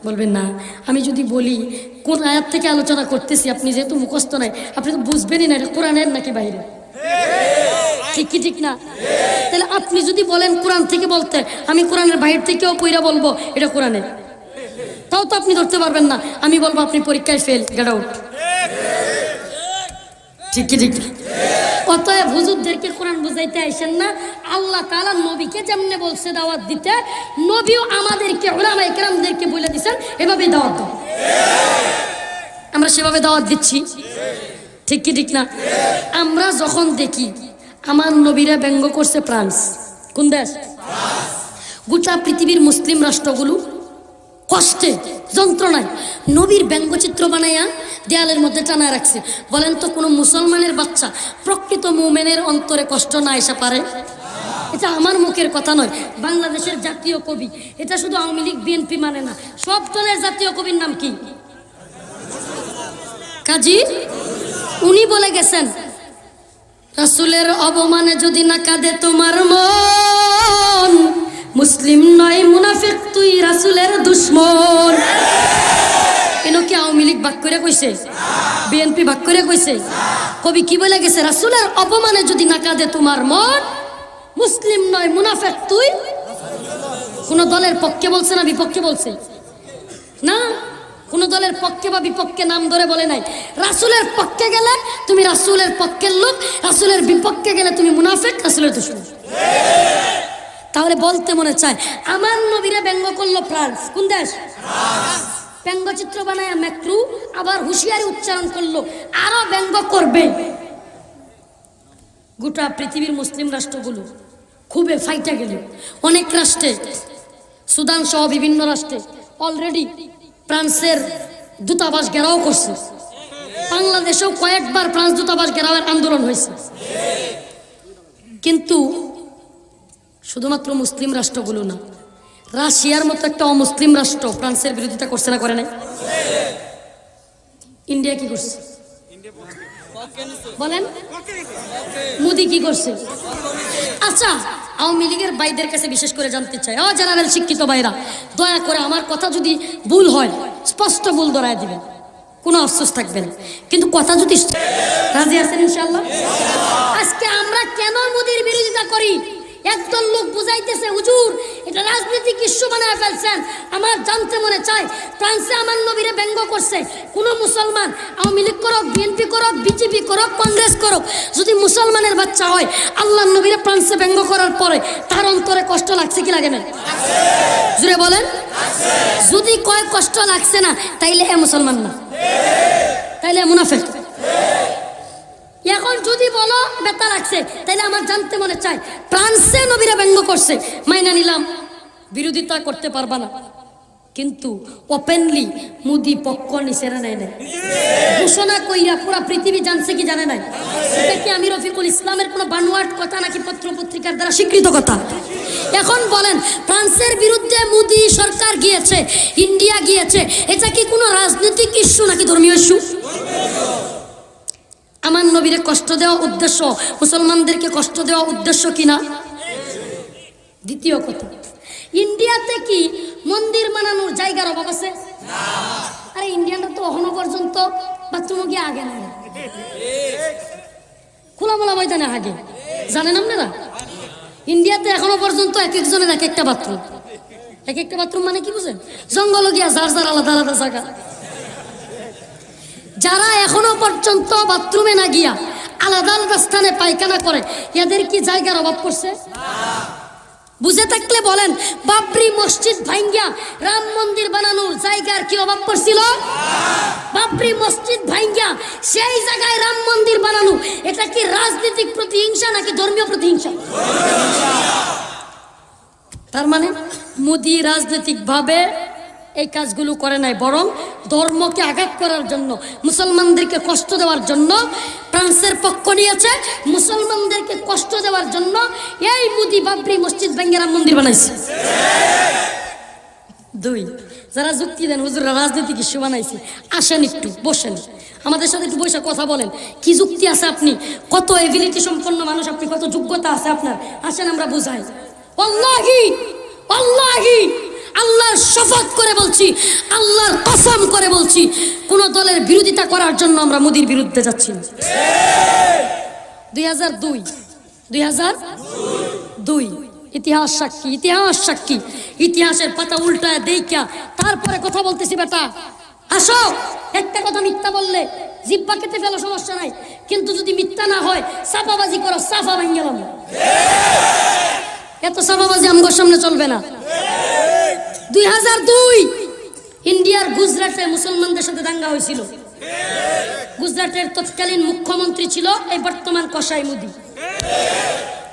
বলবেন না। আমি যদি বলি কোন আয়াত থেকে আলোচনা করতেছি, আপনি যেহেতু মুখস্থ নাই আপনি তো বুঝবেনই না এটা কোরআনের নাকি বাইরে। ঠিক কি ঠিক না? তাহলে আপনি যদি বলেন কোরআন থেকে বলতে, আমি কোরআনের বাইরে থেকেও কইরা বলবো এটা কোরআনে, তাও তো আপনি ধরতে পারবেন না। আমি বলবো আপনি পরীক্ষায় ফেল, গেট আউট। ঠিক কি ঠিক? অতএব হুজুরদেরকে কোরআন বুঝাইতে আইসেন না। আল্লাহ তাআলা নবীকে যেমনে বলছে দাওয়াত দিতে, নবীও আমাদেরকে উলামায়ে কেরামদেরকে বলে দিয়েছেন এভাবেই দাওয়াত দাও। আমরা সেভাবে দাওয়াত দিচ্ছি। ঠিক কি ঠিক না? আমরা যখন দেখি আমার নবীরা ব্যঙ্গ করছে ফ্রান্স, কোন দেশ? গোটা পৃথিবীর মুসলিম রাষ্ট্রগুলো কষ্টে যন্ত্রণায় নবীর ব্যঙ্গচিত্র বানাইয়া দেয়ালের মধ্যে টানা রাখছে। বলেন তো কোনো মুসলমানের বাচ্চা প্রকৃত মুমিনের অন্তরে কষ্ট না এসে পারে? এটা আমার মুখের কথা নয়, বাংলাদেশের জাতীয় কবি। এটা শুধু আওয়ামী লীগ বিএনপি মানে না, সব দলের জাতীয় কবির নাম কি? কাজী। উনি বলে গেছেন, রাসূলের অবমানে যদি না কাঁদে তোমার মন, মুসলিম নয় মুনাফিক তুই রাসূলের দুশমন। এনো কি আওয়ামী লীগ ভাগ করে কইছে? বিএনপি ভাগ করে কইছে? কবি কি বলে গেছে? রাসূলের অপমানে যদি না কাঁদে তোমার মন, মুসলিম নয় মুনাফিক তুই। কোন দলের পক্ষে বলছে না বিপক্ষে বলছে? না, কোন দলের পক্ষে বা বিপক্ষে নাম ধরে বলে নাই। রাসূলের পক্ষে গেলে তুমি রাসূলের পক্ষের লোক, রাসূলের বিপক্ষে গেলে তুমি মুনাফিক, রাসূলের দুশমন। তাহলে বলতে মনে চায় আমার নবীরা ব্যঙ্গ করলো ফ্রান্স, কোন দেশ? ব্যঙ্গচিত্র বানায় ম্যাক্রু, আবার হুঁশিয়ারি উচ্চারণ করলো আরো ব্যঙ্গ করবে। গোটা পৃথিবীর মুসলিম রাষ্ট্রগুলো খুবই ফাইটা গেল। অনেক রাষ্ট্রে, সুদান সহ বিভিন্ন রাষ্ট্রে অলরেডি ফ্রান্সের দূতাবাস ঘেরাও করছে। বাংলাদেশেও কয়েকবার ফ্রান্স দূতাবাস ঘেরাওয়ের আন্দোলন হয়েছে। কিন্তু শুধুমাত্র মুসলিম রাষ্ট্রগুলো না, রাশিয়ার মতো একটা অমুসলিম রাষ্ট্র ফ্রান্সের বিরোধিতা করছে না, করে নাই? ইন্ডিয়া কি করছে বলেন? মোদি কি করছে? আচ্ছা, আওয়ামী লীগের ভাইদের কাছে বিশেষ করে জানতে চাই, ও জেনারেল শিক্ষিত ভাইরা, দয়া করে আমার কথা যদি ভুল হয় স্পষ্ট ভুল ধরায় দিবেন, কোনো আফসোস থাকবে না। কিন্তু কথা যদি রাজি আছেন ইনশাআল্লাহ? আজকে আমরা কেন মোদির বিরোধিতা করি? একদল লোক বুঝাইতেছে হুজুর এটা রাজনৈতিক ইস্যু বানায় ফেলছেন। আমার জানতে মনে চায়, ফ্রান্সে আমার নবীরে ব্যঙ্গ করছে কোন মুসলমান, আওয়ামী লীগ করুক, বিএনপি করুক, বিজেপি করুক, কংগ্রেস করুক, যদি মুসলমানের বাচ্চা হয় আল্লাহর নবীরে ফ্রান্সে ব্যঙ্গ করার পরে তার অন্তরে কষ্ট লাগছে কি লাগে না? জুড়ে বলেন। যদি কয় কষ্ট লাগছে না, তাইলে এ মুসলমান না, তাইলে মুনাফিক। এখন যদি বলো ব্যথা লাগছে, তাহলে আমার জানতে মনে চায় ফ্রান্সে নবীরা ব্যঙ্গ করছে, মাইনা নিলাম, বিরোধিতা করতে পারবা না, কিন্তু ওপেনলি মোদি পক্ষ নিছেরা নেয় নাই, ঘোষণা কইরা পুরা পৃথিবী জানছে কি জানে নাই? এটা কি আমি রফিকুল ইসলামের কোনো বানোয়াট কথা নাকি পত্র পত্রিকার দ্বারা স্বীকৃত কথা? এখন বলেন, ফ্রান্সের বিরুদ্ধে মোদি সরকার গিয়েছে, ইন্ডিয়া গিয়েছে, এটা কি কোনো রাজনৈতিক ইস্যু নাকি ধর্মীয় ইস্যু? আমার নবীরে কষ্ট দেওয়া উদ্দেশ্য, মুসলমানদেরকে কষ্ট দেওয়া উদ্দেশ্য কিনা? দ্বিতীয় কথা, ইন্ডিয়াতে কি মন্দির বানানোর জায়গার অভাব আছে? আরে ইন্ডিয়ানরা তো এখনো পর্যন্ত বাথরুমে গিয়ে আগে না, খোলামেলা ময়দানে আগে, জানেন আপনারা? ইন্ডিয়াতে এখনো পর্যন্ত এক একজনের এক একটা বাথরুম। এক একটা বাথরুম মানে কি বুঝেন? জঙ্গল গিয়া যার যার আলাদা আলাদা জায়গা। যারা এখনো পর্যন্ত বাথরুমে না গিয়া আলাদা আলাদা স্থানে পায়খানা করে, এদের কি জায়গার অভাব পড়ছে? বুঝে থাকলে বলেন, বাবরি মসজিদ ভাঙ্গিয়া রাম মন্দির বানানোর জায়গার কি অভাব পড়ছিল? বাবরি মসজিদ ভাঙ্গিয়া সেই জায়গায় রাম মন্দির বানানো, এটা কি রাজনৈতিক প্রতিহিংসা নাকি ধর্মীয় প্রতিহিংসা? তার মানে মোদি রাজনৈতিক ভাবে এই কাজগুলো করে নাই, বরং ধর্মকে আঘাত করার জন্য, মুসলমানদেরকে কষ্ট দেওয়ার জন্য ফ্রান্সের পক্ষ নিয়েছে। মুসলমানদেরকে কষ্ট দেওয়ার জন্য এই মোদি বাবরি মসজিদ ভেঙে রাম মন্দির বানাইছে। দুই, যারা যুক্তি দেন হুজুররা রাজনৈতিক ইস্যু বানাইছে, আসেন একটু বসেন, আমাদের সাথে একটু বসে কথা বলেন। কি যুক্তি আছে আপনি? কত এবিলিটি সম্পন্ন মানুষ আপনি, কত যোগ্যতা আছে আপনার? আসেন আমরা বুঝাই। ওয়াল্লাহি ওয়াল্লাহি আল্লাহর শপথ করে বলছি, আল্লাহর কসম করে বলছি, কোন দলের বিরোধিতা করার জন্য আমরা মোদির বিরুদ্ধে যাচ্ছি না। 2002 ইতিহাস সাক্ষী, ইতিহাস সাক্ষী। ইতিহাসের পাতা উল্টায় দেইখা তারপরে কথা বলতেছি। বেটা আসো, একটা কথা মিথ্যা বললে জিহ্বা কেটে ফেলো, সমস্যা নাই, কিন্তু যদি মিথ্যা না হয় সাফাবাজি করো, সাফা ভেঙে গেলাম। এত সাফাবাজি আমগোর সামনে চলবে না। 2002 ইন্ডিয়ার গুজরাটে মুসলমানদের সাথে দাঙ্গা হয়েছিল। গুজরাটের তৎকালীন মুখ্যমন্ত্রী ছিল এই বর্তমান কসাই মোদি।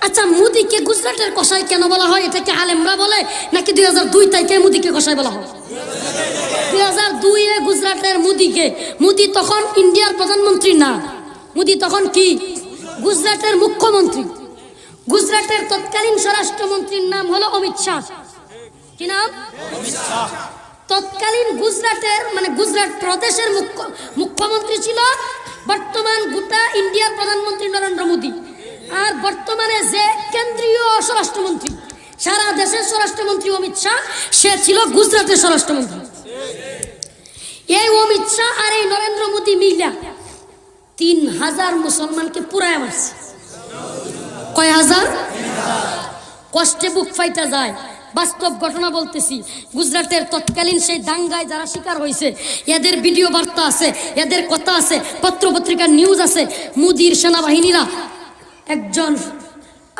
আচ্ছা, মোদিকে গুজরাটের কসাই কেন বলা হয়? এটা কি আলেমরা বলে নাকি 2002 তাইকে মোদিকে কসাই বলা হয়? 2002 গুজরাটের মোদিকে, মোদি তখন ইন্ডিয়ার প্রধানমন্ত্রী না, মোদি তখন কি গুজরাটের মুখ্যমন্ত্রী। গুজরাটের তৎকালীন স্বরাষ্ট্রমন্ত্রীর নাম হলো অমিত শাহ। কি নাম? তৎকালীন গুজরাটের মানে গুজরাট প্রদেশের মুখ্যমন্ত্রী ছিল বর্তমান গোটা ইন্ডিয়ার প্রধানমন্ত্রী নরেন্দ্র মোদী। আর বর্তমানে যে কেন্দ্রীয় স্বরাষ্ট্রমন্ত্রী, সারা দেশের স্বরাষ্ট্রমন্ত্রী অমিত শাহ, সে ছিল গুজরাটের স্বরাষ্ট্রমন্ত্রী। এই অমিত শাহ আর এই নরেন্দ্র মোদী মিলা 3000 মুসলমানকে পুরায় মারছে। কয় হাজার? কষ্টে বুক ফাইটা যায়। বাস্তব ঘটনা বলতেছি। গুজরাটের তৎকালীন সেই দাঙ্গায় যারা শিকার হয়েছে, এদের ভিডিও বার্তা আছে, এদের কথা আছে, পত্রপত্রিকার নিউজ আছে। মোদির সেনাবাহিনীরা একজন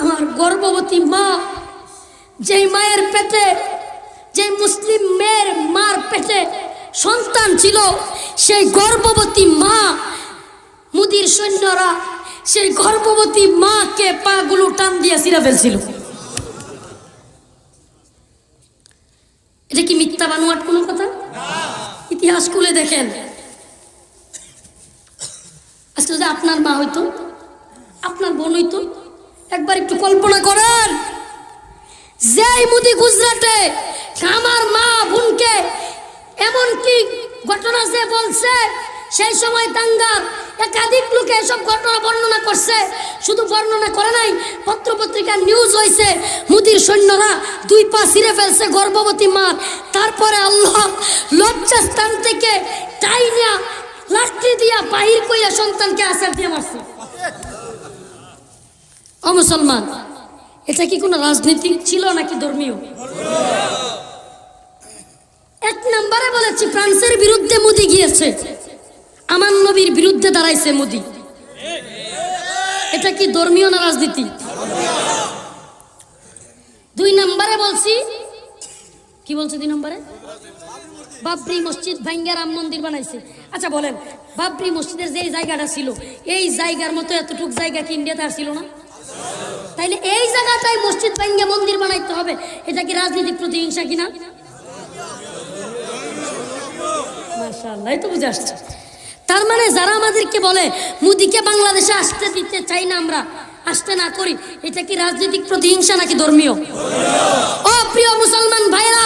আমার গর্ভবতী মা, যেই মায়ের পেটে, যে মুসলিম মেয়ের মার পেটে সন্তান ছিল, সেই গর্ভবতী মা, মোদির সৈন্যরা সেই গর্ভবতী মাকে পাগুলো টান দিয়ে ছিঁড়ে ফেলছিল। এটা কি মিথ্যা বানোয়াট কোনো কথা? ইতিহাস খুলে দেখেন। আজকে যদি আপনার মা হইতো, আপনার বোন হইতো, একবার একটু কল্পনা করেন, যেই মোদি গুজরাটে আমার মা বোনকে এমনকি ঘটনা যে বলছে, সেই সময় দাঙ্গার একাধিক লোকে এসব ঘটনা বর্ণনা করছে। শুধু বর্ণনা করে নাই, পত্রপত্রিকার নিউজ হয়েছে। মোদির সৈন্যরা 2 পা ছিঁড়ে ফেলছে গর্ভবতী মা। তারপরে আল্লাহ লজ্জাস্থান থেকে টাইনা লাঠি দিয়া বাহির কইয়া সন্তানকে আছাড় দিয়ে মারছে। ও মুসলমান, এটা কি কোনো রাজনীতিক ছিল নাকি ধর্মীয়? এক নম্বরে বলেছি, ফ্রান্সের বিরুদ্ধে মোদি গিয়েছে, আমার নবীর বিরুদ্ধে দাঁড়াইছে মোদি। এটা কি ধর্মীয় না রাজনীতি? 2 নম্বরে বলছি, কি বলছে 2 নম্বরে? বাবরি মসজিদ ভাঙ্গা রাম মন্দির বানাইছে। আচ্ছা বলেন, বাবরি মসজিদের যে জায়গাটা ছিল, এই জায়গার মতো এতটুক জায়গা কি ইন্ডিয়াতে আর ছিল না? তাইলে এই জায়গাটাই মসজিদ ভাঙ্গা মন্দির বানাইতে হবে, এটা কি রাজনৈতিক প্রতিহিংসা কিনা? মাশাআল্লাহ, এই তো বুঝে আসছে। তার মানে যারা আমাদেরকে বলে মোদিকে বাংলাদেশে আসতে দিতে চাই না, আমরা আসতে না করি, এটা কি রাজনৈতিক প্রতিহিংসা নাকি ধর্মীয়? ও প্রিয় মুসলমান ভাইরা,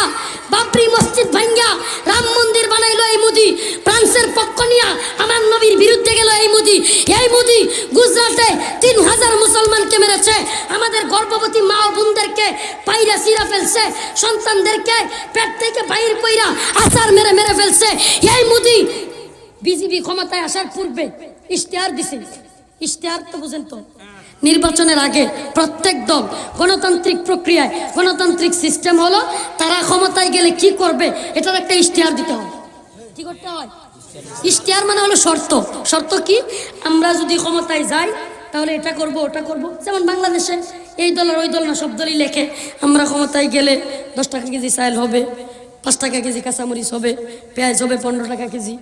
বাবরি মসজিদ ভাঙ্গা রাম মন্দির বানাইলো এই মোদি, ফ্রান্সের পক্ষ নিয়া আমার নবীর বিরুদ্ধে গেল এই মোদি। এই মোদি গুজরাটে 3000 মুসলমানকে মেরেছে, আমাদের গর্ভবতী মা ও বোনদেরকে পাইরা ছিঁড়া ফেলছে, সন্তানদেরকে পেট থেকে বাইর কইরা আছাড় মেরে মেরে ফেলছে। এই মোদি বিজেপি ক্ষমতায় আসার পূর্বে ইশতেহার দিছে। ইশতেহার তো বুঝেন তো, নির্বাচনের আগে প্রত্যেক দল গণতান্ত্রিক প্রক্রিয়ায়, গণতান্ত্রিক সিস্টেম হলো, তারা ক্ষমতায় গেলে কি করবে এটার একটা ইশতেহার দিতে হয়। কি করতে হয়? ইশতেহার মানে হলো শর্ত। শর্ত কি? আমরা যদি ক্ষমতায় যাই তাহলে এটা করব, ওটা করব। যেমন বাংলাদেশে এই দল আর ওই দল না, সব দলই লেখে আমরা ক্ষমতায় গেলে 10 টাকা কেজি চাল হবে, 5 টাকা কেজি কাঁচামরিচ হবে, পেঁয়াজ হবে 15 টাকা কেজি।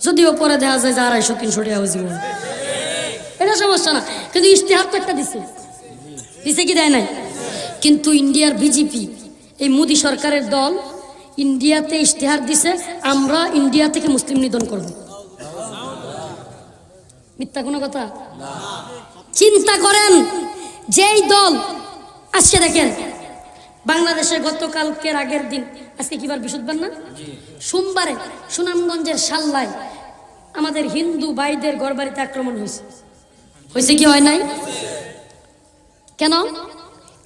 যদিও পরে দেখা যায় যে 250-300 টাকা জীবন, এটা সমস্যা না, কিন্তু ইশতেহার তো একটা দিছে কি দেয় নাই? কিন্তু ইন্ডিয়ার বিজেপি, এই মোদি সরকারের দল, ইন্ডিয়াতে ইশতেহার দিছে আমরা ইন্ডিয়া থেকে মুসলিম নিধন করব। মিথ্যা কোনো কথা? চিন্তা করেন, যেই দল আজকে দেখেন বাংলাদেশে গতকালকের আগের দিন, আজকে কিবার বৃহস্পতিবার না, সোমবারে সুনামগঞ্জের সাল্লায় আমাদের হিন্দু ভাইদের ঘরবাড়িতে আক্রমণ হয়েছে। হয়েছে কি হয় নাই? কেন?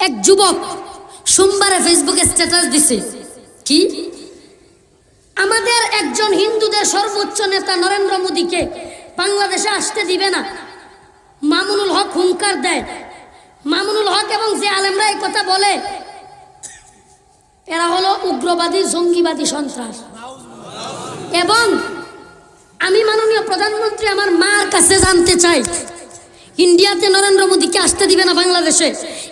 এক যুবক সোমবারে ফেসবুকে স্ট্যাটাস দিছে কি, আমাদের একজন হিন্দুদের সর্বোচ্চ নেতা নরেন্দ্র মোদীকে বাংলাদেশে আসতে দিবে না। মামুনুল হক হুঙ্কার দেয়। মামুনুল হক এবং যে আলেমরা এই কথা বলে এরা হলো উগ্রবাদী, জঙ্গিবাদী, সন্ত্রাস। এবং আমি মাননীয় প্রধানমন্ত্রী আমার মার কাছে জানতে চাই, ইন্ডিয়াতে নরেন্দ্র মোদীকে আসতে দিবে না বাংলাদেশে,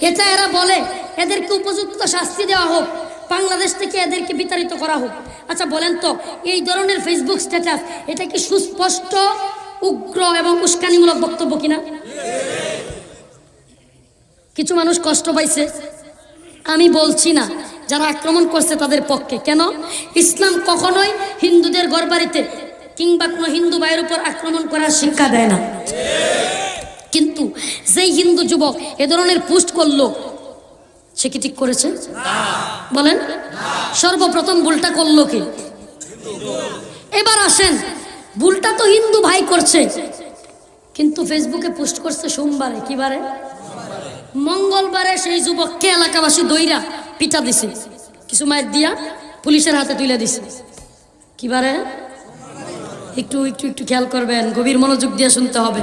এটা এরা বলে, এদেরকে উপযুক্ত শাস্তি দেওয়া হোক, বাংলাদেশ থেকে এদেরকে বিতাড়িত করা হোক। আচ্ছা বলেন তো, এই ধরনের ফেসবুক স্ট্যাটাস এটা কি সুস্পষ্ট উগ্র এবং উস্কানিমূলক বক্তব্য কিনা? কিছু মানুষ কষ্ট পাইছে, আমি বলছি না যারা আক্রমণ করছে তাদের পক্ষে। কেন? ইসলাম কখনোই হিন্দুদের ঘরবাড়িতে কিংবা কোনো হিন্দু ভাইয়ের উপর আক্রমণ করার শিক্ষা দেয় না। কিন্তু যেই হিন্দু যুবক এ ধরনের পোস্ট করলো সে কি ঠিক করেছে? বলেন, সর্বপ্রথম ভুলটা করলো কে? এবার আসেন, ভুলটা তো হিন্দু ভাই করছে, কিন্তু ফেসবুকে পোস্ট করছে সোমবারে। কি বারে? মঙ্গলবারে সেই যুবককে এলাকাবাসী দইরা পিটা দিছে, কিছু মায়ের দিয়া পুলিশের হাতে তুলে দিছে। কি বারে? একটু একটু একটু খেয়াল করবেন, গভীর মনোযোগ দিয়ে শুনতে হবে।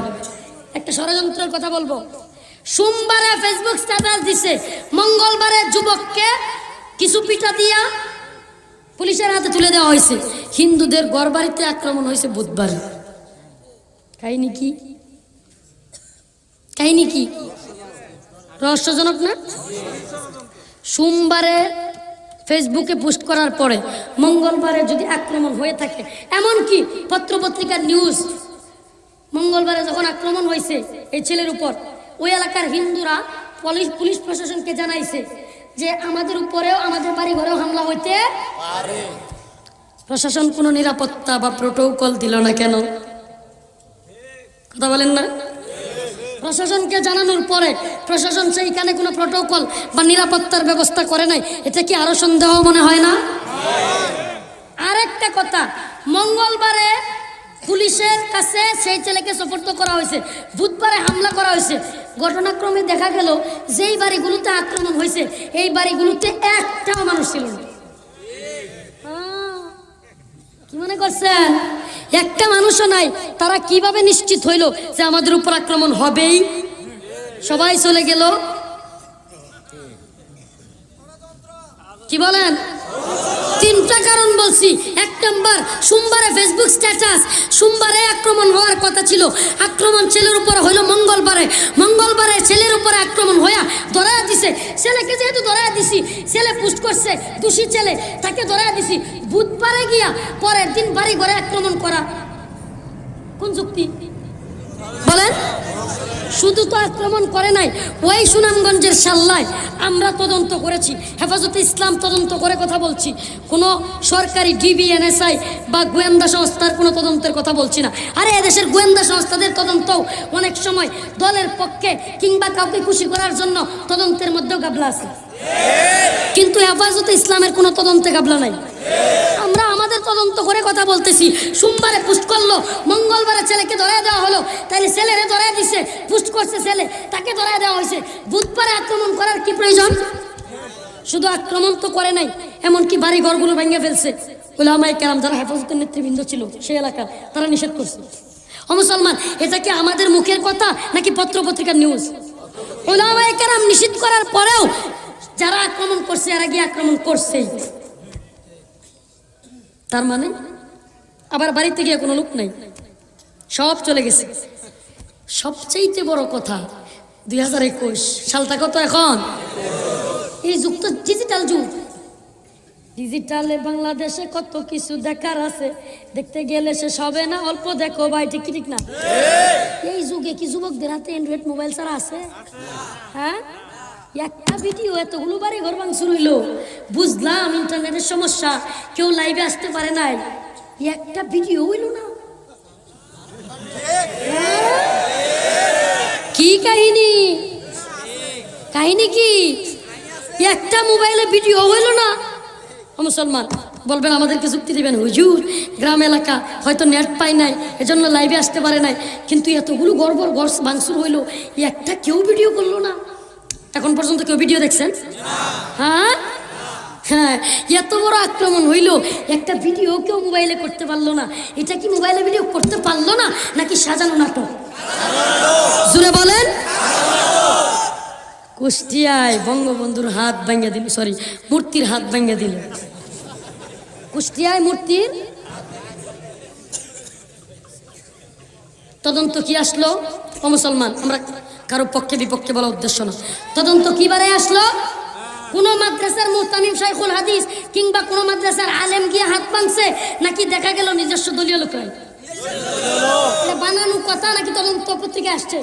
একটা ষড়যন্ত্রের কথা বলবো। সোমবারে ফেসবুক স্ট্যাটাস দিছে, মঙ্গলবারে যুবককে কিছু পিটা দিয়া পুলিশের হাতে তুলে দেওয়া হয়েছে। হিন্দুদের ঘরবাড়িতে আক্রমণ হয়েছে বুধবারে। কাহিনী কি? কাহিনী কি? রহস্যজনক না? সোমবারে ফেসবুকে পোস্ট করার পরে মঙ্গলবারে যদি আক্রমণ হয়ে থাকে, এমনকি পত্রপত্রিকার নিউজ, মঙ্গলবারে যখন আক্রমণ হয়েছে এই ছেলের উপর, ওই এলাকার হিন্দুরা পুলিশ প্রশাসনকে জানাইছে যে আমাদের উপরেও, আমাদের বাড়ি ঘরেও হামলা হইতে পারে। প্রশাসন কোনো নিরাপত্তা বা প্রোটোকল দিল না কেন? কথা বলেন না? প্রশাসনকে জানানোর পরে প্রশাসন সেইখানে কোনো প্রোটোকল বা নিরাপত্তার ব্যবস্থা করে নাই, এটা কি আরো সন্দেহ মনে হয় না? আরেকটা কথা, মঙ্গলবারে পুলিশের কাছে সেই ছেলেকে সোপর্দ করা হয়েছে, বুধবারে হামলা করা হয়েছে। ঘটনাক্রমে দেখা গেল যেই বাড়িগুলোতে আক্রমণ হয়েছে এই বাড়িগুলোতে একটাও মানুষ ছিল না। কি মনে করছেন? একটা মানুষও নাই। তারা কিভাবে নিশ্চিত হইল যে আমাদের উপর আক্রমণ হবেই? সবাই চলে গেল। কি বলেন? তিনটা কারণ বলছি। এক নাম্বার, সোমবারে ফেসবুক স্ট্যাটাস, সোমবারে আক্রমণ হওয়ার কথা ছিল, আক্রমণ ছেলের উপর হইল মঙ্গলবারে। মঙ্গলবারে ছেলের উপরে আক্রমণ হইয়া ধরায়া দিছে। ছেলেকে যেহেতু ধরায়া দিছি, ছেলে পোস্ট করছে, দোষী ছেলে, তাকে ধরায়া দিছি। বুধবারে গিয়া পরের দিন বাড়ি ঘরে আক্রমণ করা কোন যুক্তি? বলেন। শুধু তো আক্রমণ করে নাই, ওই সুনামগঞ্জের শাল্লায় আমরা তদন্ত করেছি, হেফাজতে ইসলাম তদন্ত করে কথা বলছি, কোনো সরকারি ডিবি, এনএসআই বা গোয়েন্দা সংস্থার কোনো তদন্তের কথা বলছি না। আরে এদেশের গোয়েন্দা সংস্থাদের তদন্তও অনেক সময় দলের পক্ষে কিংবা কাউকে খুশি করার জন্য তদন্তের মধ্যেও গাবলা আছে, কিন্তু হেফাজতে ইসলামের কোনো তদন্তে গাবলা নাই। আমরা আমাদের তদন্ত করে কথা বলতেছি। সোমবারে পোস্ট করলো, মঙ্গলবারে ছেলেকে ধরায় দেওয়া হলো, তাইলে ছেলেরে ধরায় দিছে, পোস্ট করছে ছেলে, তাকে ধরায় দেওয়া হয়েছে। বুধবারে আক্রমণ করার কি প্রয়োজন? শুধু আক্রমণ তো করে নাই, এমনকি বাড়ি ঘরগুলো ভেঙে ফেলছে। উলামায়ে কেরাম যারা হেফাজতের নেতৃবৃন্দ ছিল সেই এলাকার, তারা নিষেধ করছে। ও মুসলমান, এটা কি আমাদের মুখের কথা নাকি পত্রপত্রিকার নিউজ? উলামায়ে কেরাম নিষেধ করার পরেও যারা আক্রমণ করছে এরা গিয়ে আক্রমণ করছেই। তার মানে আবার বাড়িতে গিয়ে কোনো লোক নাই, সব চলে গেছে। সবচেয়ে বড় কথা, 2021 সালটা কত এখন? এই যুগ তো ডিজিটাল যুগ। ডিজিটালে বাংলাদেশে কত কিছু দেখার আছে, দেখতে গেলে শেষ হবে না, অল্প দেখো ভাই, ঠিক কি ঠিক না? এই যুগে কি যুবকদের হাতে অ্যান্ড্রয়েড মোবাইল ছাড়া আছে? হ্যাঁ, একটা ভিডিও এতগুলো বাড়ি ঘর ভাঙচুর হইল। বুঝলাম ইন্টারনেটের সমস্যা, কেউ লাইভে আসতে পারে নাই, একটা ভিডিও হইল না। কি কাহিনী? কাহিনী কি? একটা মোবাইলে ভিডিও হইল না। মুসলমান বলবেন, আমাদেরকে যুক্তি দিবেন, হুজুর গ্রাম এলাকা হয়তো নেট পাই নাই, এজন্য লাইভে আসতে পারে নাই, কিন্তু এতগুলো গড়বড় ঘর ভাঙচুর হইল, একটা কেউ ভিডিও করলো না। এখন পর্যন্ত কেউ ভিডিও দেখছেন? হ্যাঁ হ্যাঁ, এত বড় আক্রমণ হইল, একটা ভিডিও কেউ মোবাইলে করতে পারলো না। এটা কি মোবাইলে ভিডিও করতে পারলো না নাকি সাজানো নাটক? জুড়ে বলেন। কুষ্টিয়ায় বঙ্গবন্ধুর হাত ভাঙিয়ে দিল, সরি মূর্তির হাত ভাঙিয়ে দিল। কুষ্টিয়ায় মূর্তির তদন্ত কি আসলো? ও মুসলমান, আমরা কারো পক্ষে বিপক্ষে বলা উদ্দেশ্য না। তদন্ত কি বারে আসলো? কোন মাদ্রাসার মুহতামিম শাইখুল হাদিস কিংবা কোন মাদ্রাসার আলেম গিয়ে হাত ভাঙছে, নাকি দেখা গেল নিজস্ব দলীয় লোকরাই? বানানো কথা নাকি তদন্ত পত্রিকা আসছে?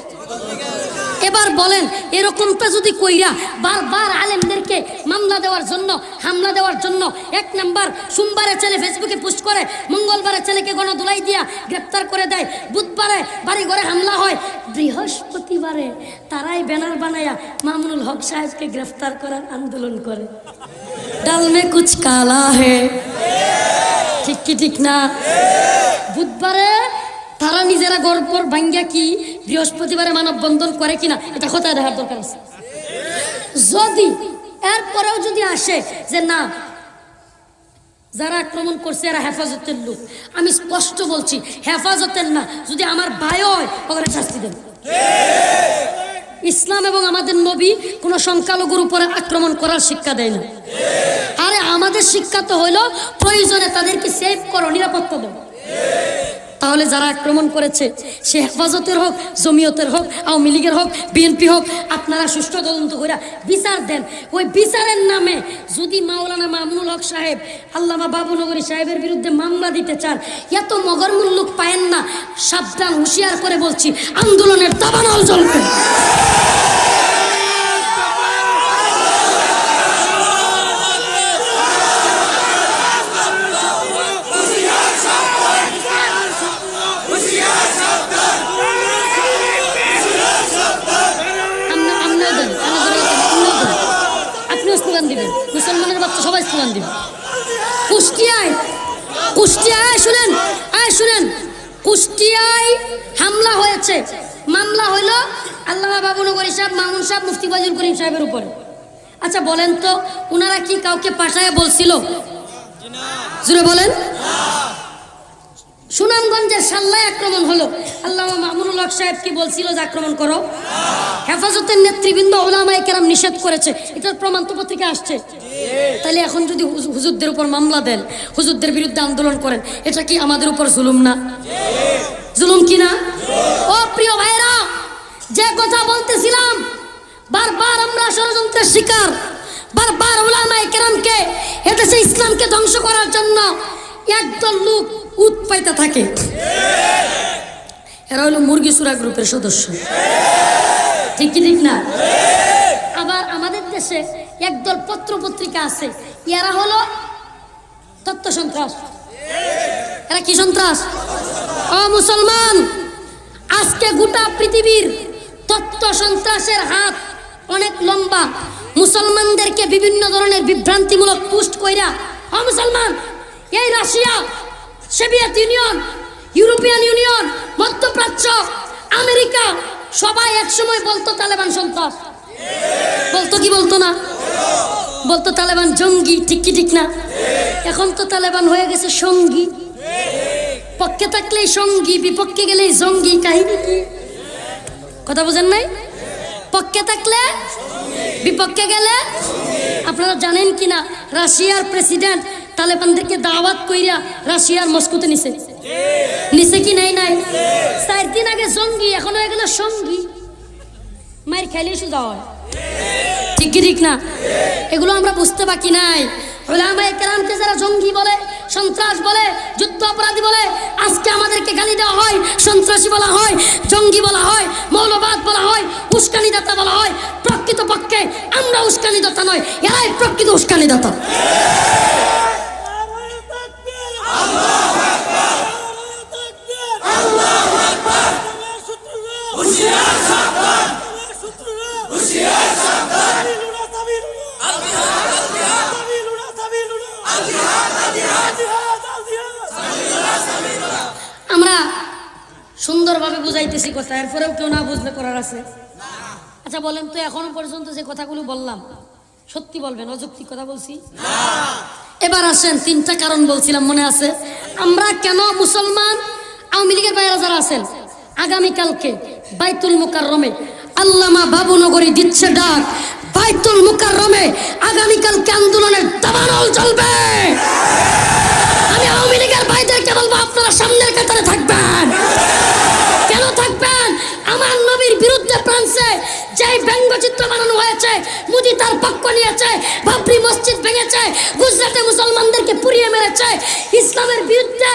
এবার বলেন, এরকমটা যদি কইরা বারবার আলেমদেরকে মামলা দেওয়ার জন্য, হামলা দেওয়ার জন্য, এক নাম্বার সোমবারে ছেলে ফেসবুকে পোস্ট করে, মঙ্গলবারে ছেলেকে গণধোলাই দিয়া গ্রেপ্তার করে দেয়, বুধবারে বাড়ি ঘরে হামলা হয়, বৃহস্পতিবারে তারাই ব্যানার বানায়া মামুনুল হক সাহেবকে গ্রেফতার করার আন্দোলন করে। ডাল মে কুছ কালা হে, ঠিক কি ঠিক না? বুধবারে তারা নিজেরা গর্বর ভাঙ্গা কি বৃহস্পতিবারে মানববন্ধন করে কিনা এটা কোথায় দেখার দরকার আছে। যদি এরপরেও যদি আসে যে না, যারা আক্রমণ করছে এরা হেফাজতের লোক, আমি স্পষ্ট বলছি হেফাজতের না, যদি আমার ভাই হয় ওখানে শাস্তি দেন। ইসলাম এবং আমাদের নবী কোনো সংখ্যালঘুর উপরে আক্রমণ করার শিক্ষা দেয় না। আরে আমাদের শিক্ষা তো হইল প্রয়োজনে তাদেরকে সেভ করো, নিরাপত্তা দেবো। তাহলে যারা আক্রমণ করেছে সে হেফাজতের হোক, জমিয়তের হোক, আওয়ামী লীগের হোক, বিএনপি হোক, আপনারা সুষ্ঠু তদন্ত করে বিচার দেন। ওই বিচারের নামে যদি মাওলানা মামুনুল হক সাহেব, আল্লামা বাবুনগরী সাহেবের বিরুদ্ধে মামলা দিতে চান, এত মগরমূল লোক পায়েন না। সাবধান, হুঁশিয়ার করে বলছি, আন্দোলনের দাবানল চলবে। মুসলমানের বাচ্চা সবাই স্লোগান দিবে। কুষ্টিয়ায় শুনেন, শুনেন, কুষ্টিয়ায় হামলা হয়েছে, মামলা হইল আল্লামা বাবুনগরী সাহেব, মামুন সাহেব, মুফতি ফজলুল করিম সাহেবের উপরে। আচ্ছা বলেন তো, ওনারা কি কাউকে পাঠায় বলছিল? জুড়ে বলেন। সুনামগঞ্জের সাল্লায় আক্রমণ হলো, আল্লামা মামুনুল হক সাহেব কি বলছিল যে আক্রমণ করো? হেফাজতের নেতৃবৃন্দ ওলামায়ে কেরাম নিষেধ করেছে, এটার প্রমাণ তো পত্রিকা আসছে। তাহলে এখন যদি হুজুরদের উপর মামলা দেন, হুজুরদের বিরুদ্ধে আন্দোলন করেন, এটা কি আমাদের উপর জুলুম না? জুলুম কি না? ও প্রিয় ভাইরা, যে কথা বলতেছিলাম, বারবার আমরা ষড়যন্ত্রের শিকার, বারবার ওলামায়ে কেরামকে, এদেশে ইসলামকে ধ্বংস করার জন্য একদল লোক উৎপাইতে থাকে। এরা হলো মুরগি সুরা গ্রুপের সদস্য, ঠিক কি ঠিক না? আবার আমাদের দেশে একদল পত্র পত্রিকা আছে, এরা হলো তত্ত্ব সন্ত্রাস। এরা কি সন্ত্রাস? ও মুসলমান, আজকে গোটা পৃথিবীর তত্ত্ব সন্ত্রাসের হাত অনেক লম্বা। মুসলমানদেরকে বিভিন্ন ধরনের বিভ্রান্তিমূলক পোস্ট কইরা, ও মুসলমান, এই Russia, Soviet union, European union, মধ্যপ্রাচ্য, আমেরিকা সবাই একসময় বলতো তালেবান সন্ত্রাস। বলতো কি বলতো না? বলতো তালেবান জঙ্গি, ঠিক কি ঠিক না? এখন তো তালেবান হয়ে গেছে সঙ্গী। পক্ষে থাকলেই সঙ্গী, বিপক্ষে গেলেই জঙ্গি। কাহিনী কি? কথা বোঝেন নাই? পক্ষে থাকলে বিপক্ষে গেলে। আপনারা জানেন কিনা রাশিয়ার প্রেসিডেন্ট তালেবানদেরকে দাওয়াত কইরা রাশিয়ার মস্কোতে নিছে? নিছে কি নাই? নাই। 4 দিন আগে জঙ্গি, এখন হয়ে গেল সঙ্গী। মায়ের খাইলেই সোজা হয়, ঠিক কি ঠিক না? এগুলো আমরা বুঝতে বাকি নাই। ওলামায়ে কেরামকে যারা জঙ্গি বলে, সন্ত্রাস বলে, যুদ্ধ অপরাধী বলে, আজকে আমাদেরকে গালি দেওয়া হয়, সন্ত্রাসী বলা হয়, জঙ্গি বলা হয়, মৌলবাদ বলা হয়, উস্কানিদাতা বলা হয়। প্রকৃতপক্ষে আমরা উস্কানিদাতা নয়, এরাই প্রকৃত উস্কানিদাতা। আমরা সুন্দরভাবে বুঝাইতেছি কথা, এরপরেও কেউ না বুঝলে করার আছে। আচ্ছা বলেন তো, এখনো পর্যন্ত যে কথাগুলো বললাম সত্যি বলবেন, অযৌক্তিক কথা বলছি? এবার আসেন, 3টা কারণ বলছিলাম মনে আছে? আমরা কেন মুসলমান, আওয়ামী লীগের বাইরে যারা আছেন, আগামীকালকে বাইতুল মুকাররমে আল্লামা বাবুনগরী দিচ্ছে ডাক, বাইতুল মুকাররমে আগামীকালকে আন্দোলনের দাবানল চলবে। আমি আওয়ামী লীগের ভাইদেরকে বলবো, আপনারা সামনের কাতারে থাকবেন। কেন থাকবেন? আমার নবীর বিরুদ্ধে ফ্রান্সে যে ব্যঙ্গচিত্র বানানো হয়েছে, মোদি তার পক্ষ নিয়েছে, বাবরি মসজিদ ভেঙেছে, গুজরাটে মুসলমানদেরকে পুড়িয়ে মেরেছে, ইসলামের বিরুদ্ধে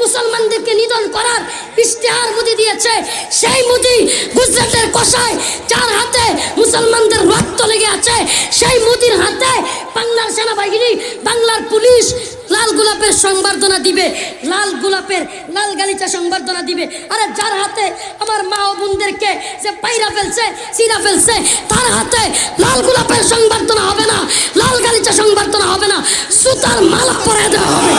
মুসলমানদেরকে নিধন করার ইশতেহার মোদি দিয়েছে। সেই মোদি গুজরাটের কসাই, যার হাতে মুসলমানদের রক্ত লেগে আছে, সেই মোদির হাতে বাংলার সেনাবাহিনী, বাংলার পুলিশ লাল গোলাপের সংবর্ধনা দিবে, লাল গোলাপের লাল গালিচা সংবর্ধনা দিবে। আরে যার হাতে আমার মা ও বোনদেরকে যে পাইরা ফেলছে, চিরা ফেলছে, তার হাতে লাল গোলাপের সংবর্ধনা হবে না, লাল গালিচা সংবর্ধনা হবে না, সুতার মালা পরে দেওয়া হবে।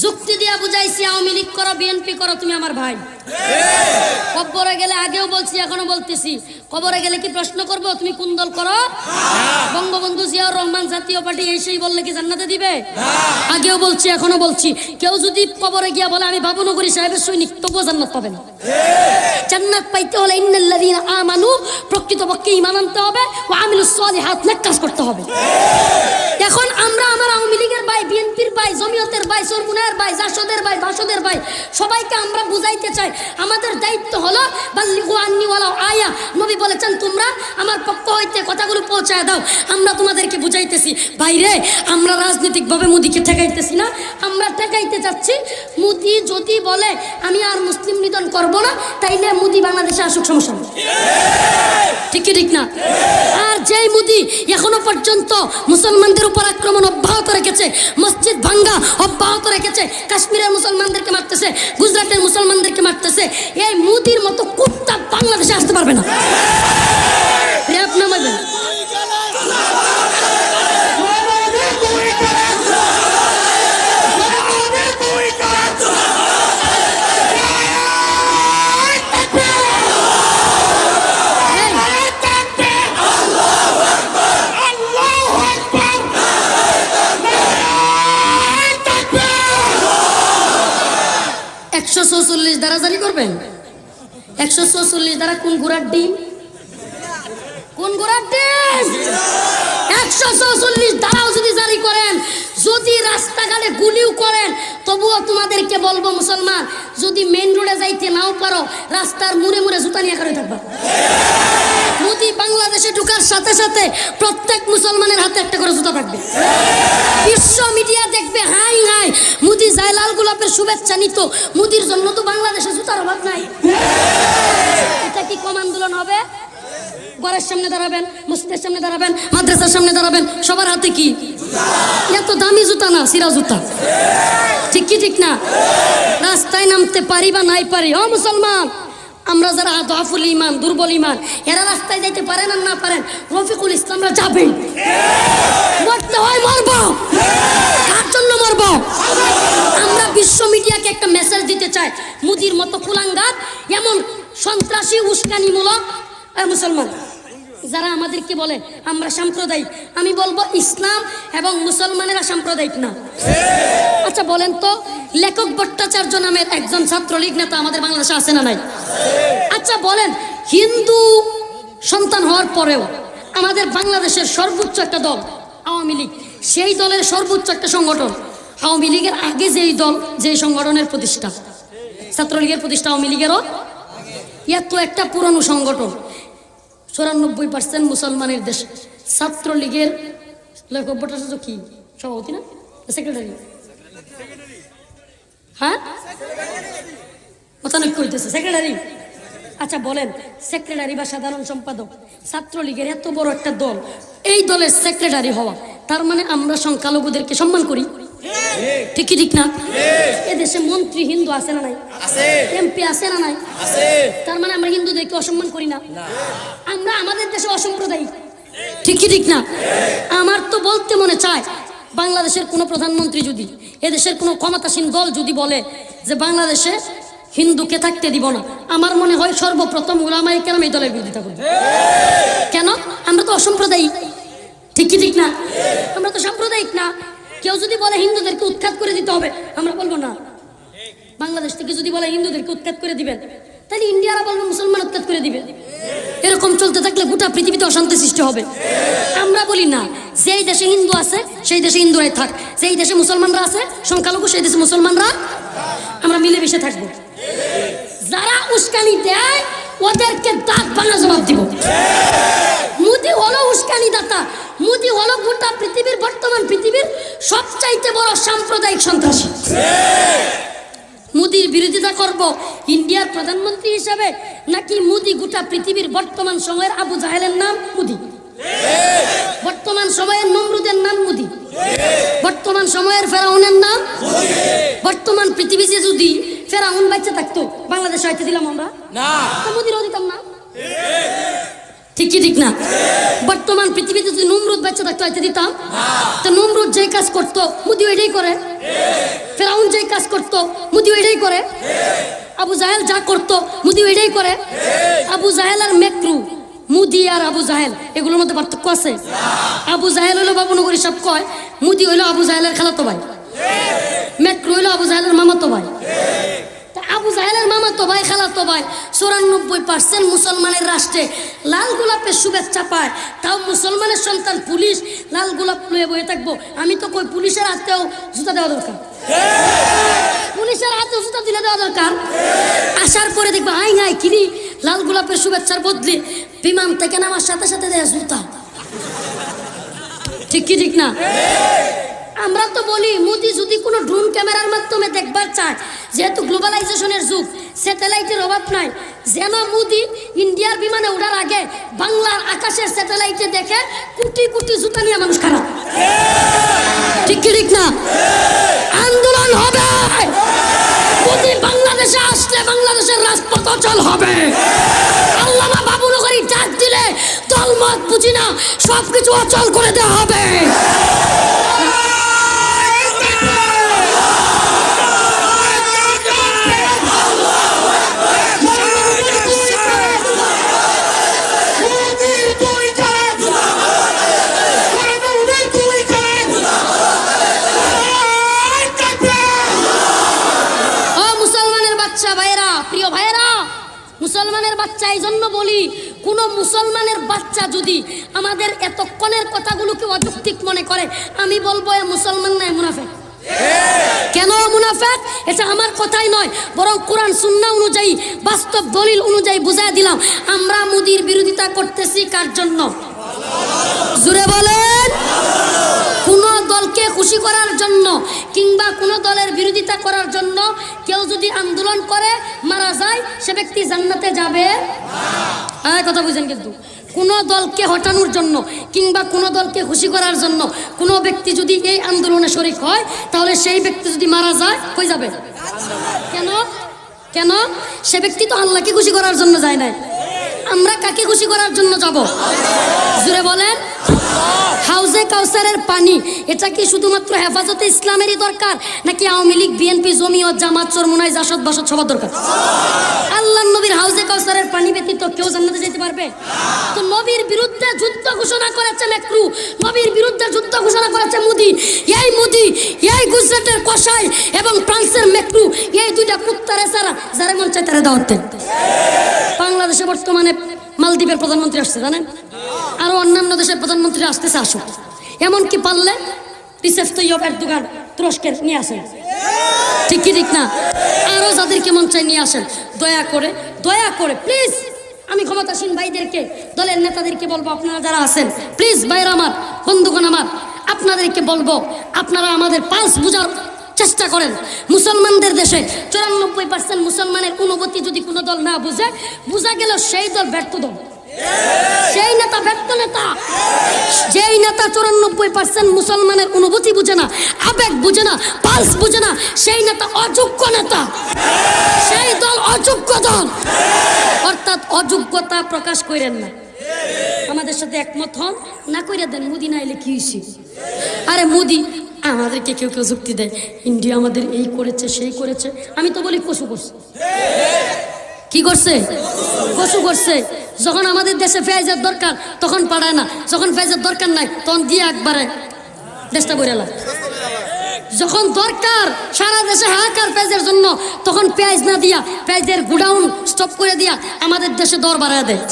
যুক্তি দিয়া বুঝাইছি, আওয়ামী লীগ করো, বিএনপি করো, তুমি আমার ভাই। কবরে গেলে, আগেও বলছি এখনো বলতেছি, কবরে গেলে কি প্রশ্ন করবো তুমি কোন দল করো? বঙ্গবন্ধু জিয়াউর রহমান জাতীয় পার্টি এই সেই বললে কি জান্নাতে দিবে? আগেও বলছি এখনো বলছি, কেউ যদি কবরে গিয়া বলে আমি বাবুনগরী সাহেবের সৈনিক, তবুও জান্নাত পাবে না। জান্নাত পাইতে হলে ইন্নাল্লাযীনা আমানু, প্রকৃতপক্ষে ঈমান আনতে হবে, ও আমিলুস সলিহাত, নেক কাজ করতে হবে। এখন আমরা আমার আওয়ামী লীগের ভাই, বিএনপির ভাই, জমিয়তের ভাই, সরমুনার ভাই, জাসদের ভাই, বাসদের ভাই, সবাইকে আমরা বুঝাইতে চাই, আমাদের দায়িত্ব হলো বাল্লিগু আন্নী ওয়ালাউ আয়া। নবী বলেছেন তোমরা আমার পক্ষ হইতে কথাগুলো পৌঁছায় দাও। আমরা তোমাদেরকে বুঝাইতেছি, ভাইরে আমরা রাজনৈতিকভাবে মোদিকে ঠেকাইতেছি না, আমরা ঠেকাইতে চাচ্ছি মোদি যদি বলে আমি আর মুসলিম নিধন করব না, তাইলে মোদি বাংলাদেশে আসুক, সমস্যা নেই। ঠিক কি ঠিক না? আর যেই মোদি এখনো পর্যন্ত মুসলমানদের উপর আক্রমণ অব্যাহত রেখেছে, মসজিদ ভাঙ্গা অব্যাহত রেখেছে, কাশ্মীরের মুসলমানদেরকে মারতেছে, গুজরাটের মুসলমানদেরকে মারতেছে, এই মোদির মতো কুত্তা বাংলাদেশে আসতে পারবে না। রেপ নামাবেন। দ্বারা জারি করবেন। 144 দ্বারা কোন ঘোড়ার ডিম? কোন ঘোড়ার ডিম? 144 দ্বারাও যদি জারি করেন, যদি রাস্তাঘাটে গুলিও করেন, তবুও তোমাদেরকে বলবো মুসলমান, যদি মেন রোডে যাইতে নাও পারো, রাস্তার মুড়ে মুড়ে জুতা নিয়ে করে থাকবা। মোদি বাংলাদেশে ঢুকার সাথে সাথে প্রত্যেক মুসলমানের হাতে একটা করে জুতা থাকবে। বিশ্ব মিডিয়া দেখবে, হাই হাই মোদি যায় লাল গোলাপের শুভেচ্ছা নিত, মোদির জন্য তো বাংলাদেশে জুতার অভাব নাই। এটা কি কম আন্দোলন হবে? ঘরের সামনে দাঁড়াবেন, মসজিদের সামনে দাঁড়াবেন, মাদ্রাসার সামনে দাঁড়াবেন, সবার হাতে কি? এত দামি জুতা না, সিরা জুতা। ঠিক কি ঠিক না? রাস্তায় নামতে পারি বা নাই পারি, ও মুসলমান, আমরা যারা আদফুল ইমান, দুর্বল ইমান, এরা রাস্তায় যাইতে পারেন আর না পারেন, রফিকুল ইসলামরা যাবে। মরতে হয় মরব, কার জন্য মরব? আমরা বিশ্ব মিডিয়াকে একটা মেসেজ দিতে চাই, মোদির মতো কুলাঙ্গার, এমন সন্ত্রাসী উস্কানিমূলক মুসলমান যারা আমাদেরকে বলে আমরা সাম্প্রদায়িক, আমি বলবো ইসলাম এবং মুসলমানেরা সাম্প্রদায়িক না। আচ্ছা বলেন তো, লেখক ভট্টাচার্য নামের একজন ছাত্রলীগ নেতা আমাদের বাংলাদেশে আছে না নাই? আচ্ছা বলেন, হিন্দু সন্তান হওয়ার পরেও আমাদের বাংলাদেশের সর্বোচ্চ একটা দল আওয়ামী লীগ, সেই দলের সর্বোচ্চ একটা সংগঠন আওয়ামী লীগের আগে যেই দল, যে সংগঠনের প্রতিষ্ঠা, ছাত্রলীগের প্রতিষ্ঠা, আওয়ামী লীগেরও এত একটা পুরনো সংগঠন, 94% মুসলমানের দেশ। ছাত্রলীগের লেখক ভট্টাচার্য কি সভাপতি না সেক্রেটারি? হ্যাঁ, কথা নাকি কইতেছে সেক্রেটারি? আচ্ছা বলেন, সেক্রেটারি বা সাধারণ সম্পাদক ছাত্রলীগের এত বড় একটা দল, এই দলের সেক্রেটারি হওয়া, তার মানে আমরা সংখ্যালঘুদেরকে সম্মান করি, ঠিক কি ঠিক না? এদেশে মন্ত্রী হিন্দু আছে না নাই? এমপি আছে না নাই? তার মানে আমরা হিন্দুদেরকে অসম্মান করি না? আমরা আমাদের দেশে অসাম্প্রদায়িক, ঠিক কি ঠিক না? আমার তো বলতে মনে চায়, বাংলাদেশের কোনো প্রধানমন্ত্রী যদি, এদেশের কোনো ক্ষমতাসীন দল যদি বলে যে বাংলাদেশে হিন্দুকে থাকতে দিব না, আমার মনে হয় সর্বপ্রথম উলামায়ে কেরাম এই দলের বিরোধিতা করবে। কেন? আমরা তো অসাম্প্রদায়িক, ঠিক কি ঠিক না? আমরা তো সাম্প্রদায়িক না। কেউ যদি বলে হিন্দুদেরকে উৎখাত করে দিতে হবে, আমরা বলবো না। বাংলাদেশ থেকে যদি বলে হিন্দুদেরকে উৎখাত করে দিবেন, তাহলে ইন্ডিয়ারা বলবে মুসলমান উৎখাত করে দিবে। এরকম চলতে থাকলে গোটা পৃথিবীতে অশান্তি সৃষ্টি হবে। আমরা বলি না, যেই দেশে হিন্দু আছে সেই দেশে হিন্দুরাই থাক, যেই দেশে মুসলমানরা আছে সংখ্যালঘু সেই দেশে মুসলমানরা, আমরা মিলেমিশে থাকবো। যারা উস্কানি দেয় ওদেরকে দাঁত ভাঙা জবাব দিব। মোদি হলো উস্কানি দাতা, মোদি হলো গোটা পৃথিবীর, বর্তমান পৃথিবীর সবচাইতে বড় সাম্প্রদায়িক সন্ত্রাসী। মোদির বিরোধিতা করব ইন্ডিয়ার প্রধানমন্ত্রী হিসেবে, নাকি মোদি গোটা পৃথিবীর বর্তমান সময়ের আবু জাহেলের নাম মোদি, বর্তমান সময়ের নমরুদের নাম মোদি, বর্তমান সময়ের ফেরাউনের নাম, বর্তমান পৃথিবীতে যদি ফেরাউন বাচ্চা থাকতো বাংলাদেশে হয়তো দিলাম আমরা না, মোদিরও দিতাম না, ঠিক কি ঠিক না? বর্তমান পৃথিবীতে যদি নমরুদ বাচ্চা থাকতো হয়তো দিতাম। তো নমরুদ যে কাজ করতো মোদি ওইটাই করে, ফেরাউন যে কাজ করতো মোদি ওইটাই করে, আবু জাহেল যা করতো মোদি ওইটাই করে। আবু জাহেল আর মেক্রু, মোদি আর আবু জাহেল এগুলোর মধ্যে পার্থক্য আছে? আবু জাহেল হইলো বাবুনগরী সব কয়, মোদি হইলো আবু জাহেলের খালাতো ভাই, মেক্রু হইলো আবু জাহেলের মামাতো ভাই। আবু জাহেলের মামাতো ভাই খালাতো ভাই 94% মুসলমানের রাষ্ট্রে লাল গোলাপের শুভেচ্ছা পায়, তাও মুসলমানের সন্তান পুলিশ লাল গোলাপ লয়ে বয়ে থাকবো। আমি তো কই পুলিশের হাতেও জুতা দেওয়া দরকার, পুলিশের হাতেও জুতা দিলে দেওয়া দরকার। আসার পরে দেখবো আই হাই কিনি লাল গোলাপের শুভেচ্ছার বদলে বিমান থেকে নামার সাথে সাথে দেয় জুতা, ঠিক কি ঠিক না? আমরা তো বলি মোদি যদি কোনো ড্রোন ক্যামেরার মাধ্যমে দেখবার চায়, যেহেতু গ্লোবালাইজেশনের যুগ, স্যাটেলাইটের অভাব নাই, যেন মোদি ইন্ডিয়ার বিমানে ওঠার আগে বাংলার আকাশের স্যাটেলাইটে দেখে কোটি কোটি জুতা নিয়ে মানুষ খারাপ, ঠিক কি ঠিক না? আন্দোলন হবে, মোদি বাংলাদেশে আসলে বাংলাদেশের রাজপথ অচল হবে। আল্লামা বাবুনগরী ডাক দিলে দলমত বুঝি না, সবকিছু অচল করে দেওয়া হবে। মুসলমানের বাচ্চা, এই জন্য বলি কোন মুসলমানের বাচ্চা যদি আমাদের এতক্ষণের কথাগুলোকে অযৌক্তিক মনে করে, আমি বলবো এ মুসলমান নয়, মুনাফিক। কেন মুনাফিক? এটা আমার কথাই নয়, বরং কোরআন সুন্নাহ অনুযায়ী, বাস্তব দলিল অনুযায়ী বুঝাই দিলাম। আমরা মোদির বিরোধিতা করতেছি কার জন্য? জোরে বলেন। কোন দলকে খুশি করার জন্য কিংবা কোন দলের বিরোধিতা করার জন্য কেউ যদি আন্দোলন করে মারা যায়, সে ব্যক্তি জান্নাতে যাবে না। কথা বুঝেন? কিন্তু কোন দলকে হটানোর জন্য কিংবা কোন দলকে খুশি করার জন্য কোন ব্যক্তি যদি এই আন্দোলনে শরীক হয়, তাহলে সেই ব্যক্তি যদি মারা যায় কই যাবে? কেন? কেন? সে ব্যক্তি তো আল্লাহকে খুশি করার জন্য যায় না। আমরা কাকে খুশি করার জন্য যাব? জোরে বলেন। হাউজে কাউসারের পানি, এটা কি শুধুমাত্র হেফাজতে ইসলামেরই দরকার, নাকি আওয়ামী লীগ, বিএনপি, জমিয়ত, জামাত, চরমুনাই, জাসদ, বাসদ সবার দরকার? আল্লাহর নবীর হাউজে কাউসারের পানি ব্যতীত কেউ জান্নাতে যেতে পারবে? তো নবীর বিরুদ্ধে যুদ্ধ ঘোষণা করেছে মেক্রু, নবীর বিরুদ্ধে যুদ্ধ ঘোষণা করেছে মোদি। এই গুজরাটের কসাই এবং ফ্রান্সের মেক্রু, এই দুইটা কুত্তারে সারা যারা মন চায় তারা দাওয়াত দেন। বাংলাদেশে বর্তমানে মালদ্বীপের প্রধানমন্ত্রী আসছে, জানেন? আরো অন্যান্য দেশের প্রধানমন্ত্রী আসতেছে, আসুক। এমনকি পারলে রিসেপ তৈয়ব এরদোগান তুরস্কের নিয়ে আসেন, ঠিক কি ঠিক না? আরো যাদেরকে মন চায় নিয়ে আসেন। দয়া করে প্লিজ, আমি ক্ষমতাসীন ভাইদেরকে, দলের নেতাদেরকে বলবো, আপনারা যারা আছেন প্লিজ, ভাইরা আমার, বন্ধুগণ আমার, আপনাদেরকে বলবো, আপনারা আমাদের পালস বুঝার চেষ্টা করেন। মুসলমানদের দেশে 94% মুসলমানের অনুভূতি যদি কোনো দল না বুঝে, বুঝা গেল সেই দল ব্যর্থ দল, সেই নেতা ব্যর্থ নেতা। যেই নেতা 94% মুসলমানের অনুভূতি বুঝে না, আবেগ বুঝে না, পালস বুঝে না, সেই নেতা অযোগ্য নেতা, সেই দল অযোগ্য দল। অর্থাৎ অযোগ্যতা প্রকাশ করেন না। আমাদের সাথে একমত হন, না কইরা দেন মোদি না এলে কি হয়েছে। আরে মোদি আমাদেরকে কেউ কেউ যুক্তি দেয়, ইন্ডিয়া আমাদের এই করেছে সেই করেছে। আমি তো বলি কসু করছে। কি করছে? কসু করছে। যখন আমাদের দেশে পেঁয়াজের দরকার তখন পাঠায় না, যখন পেঁয়াজের দরকার নাই তখন দিয়ে একবারে দেশটা বইরালা। যখন দরকার সারা দেশে হাহাকার পেঁয়াজের জন্য, তখন পেঁয়াজ না দিয়া পেঁয়াজের গুডাউন স্টপ করে দিয়া আমাদের দেশে দর বাড়ায় দেয়।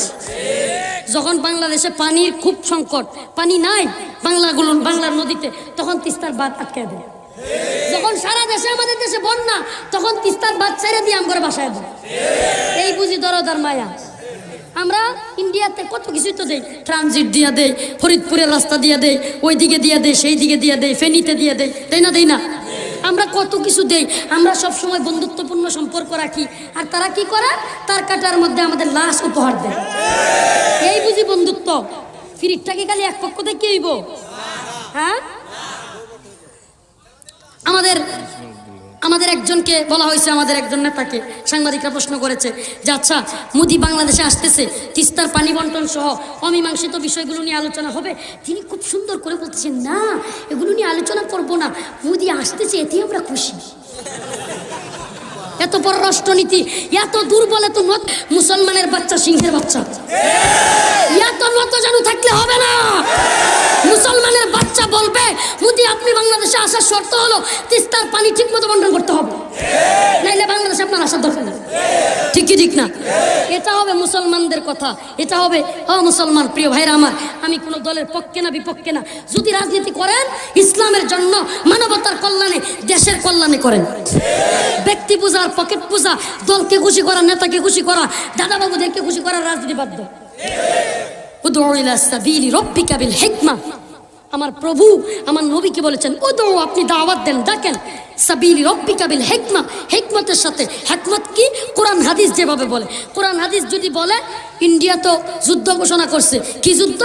যখন বাংলাদেশে পানির খুব সংকট, পানি নাই বাংলার নদীতে, তখন তিস্তার বাঁধ আটকে দেয়। যখন সারা দেশে আমাদের দেশে বন্যা, তখন তিস্তার বাঁধ ছেড়ে দিয়ে আমরা বাসায় দেয়। এই বুঝি দরদার মায়া। আমরা ইন্ডিয়াতে কত কিছুই তো দেই, ট্রানজিট দিয়া দেয়, ফরিদপুরের রাস্তা দিয়া দেয়, ওই দিকে দিয়া দেয়, সেই দিকে দিয়া দেয়, ফেনীতে দিয়া দেয়, দেই না? আমরা কত কিছু দেই। আমরা সবসময় বন্ধুত্বপূর্ণ সম্পর্ক রাখি, আর তারা কি করে? তার কাটার মধ্যে আমাদের লাশ উপহার দেয়। এই বুঝি বন্ধুত্ব? ফিরিটটা কি খালি এক পক্ষ থেকে হইব? হ্যাঁ, আমাদের একজনকে বলা হয়েছে, আমাদের একজন নেতাকে সাংবাদিকরা প্রশ্ন করেছে যে আচ্ছা, মোদি বাংলাদেশে আসতেছে, তিস্তার পানি বন্টন সহ অমীমাংসিত বিষয়গুলো নিয়ে আলোচনা হবে। তিনি খুব সুন্দর করে বলতেছেন, না এগুলো নিয়ে আলোচনা করব না, মোদি আসতেছে এতেই আমরা খুশি। এত পররাষ্ট্রনীতি, এত দুর্বল, এত মুসলমানের বাচ্চা সিংহের বাচ্চা, এত নত জানু থাকলে হবে না। মুসলমানের বাচ্চা বলবে মোদি আপনি বাংলাদেশে আসার শর্ত হলো তিস্তার পানি ঠিক মতো বন্টন করতে হবে, নাইলে বাংলাদেশে আপনার আসার দরকার নেই। ঠিক কি ঠিক না? এটা হবে মুসলমানদের কথা, এটা হবে মুসলমান। প্রিয় ভাইরা আমার, আমি কোনো দলের পক্ষে না বিপক্ষে না। যদি রাজনীতি করেন ইসলামের জন্য, মানবতার কল্যাণে, দেশের কল্যাণে করেন। ব্যক্তি পূজা আর পকেট পূজা, দলকে খুশি করা, নেতাকে খুশি করা, দাদাবাবুদেরকে খুশি করার রাজনীতি বাদ দাও। উদউ ইলা সাবিলি রাব্বিকা বিল হিকমা। আমার প্রভু আমার নবীকে বলেছেন, উদউ, আপনি দাওয়াত দেন, ডাকেন, সাবিলি রাব্বিকা বিল হিকমা, হিকমতের সাথে। হিকমত কি? কোরআন হাদিস যেভাবে বলে। কোরআন হাদিস যদি বলে, ইন্ডিয়া তো যুদ্ধ ঘোষণা করছে। কি যুদ্ধ?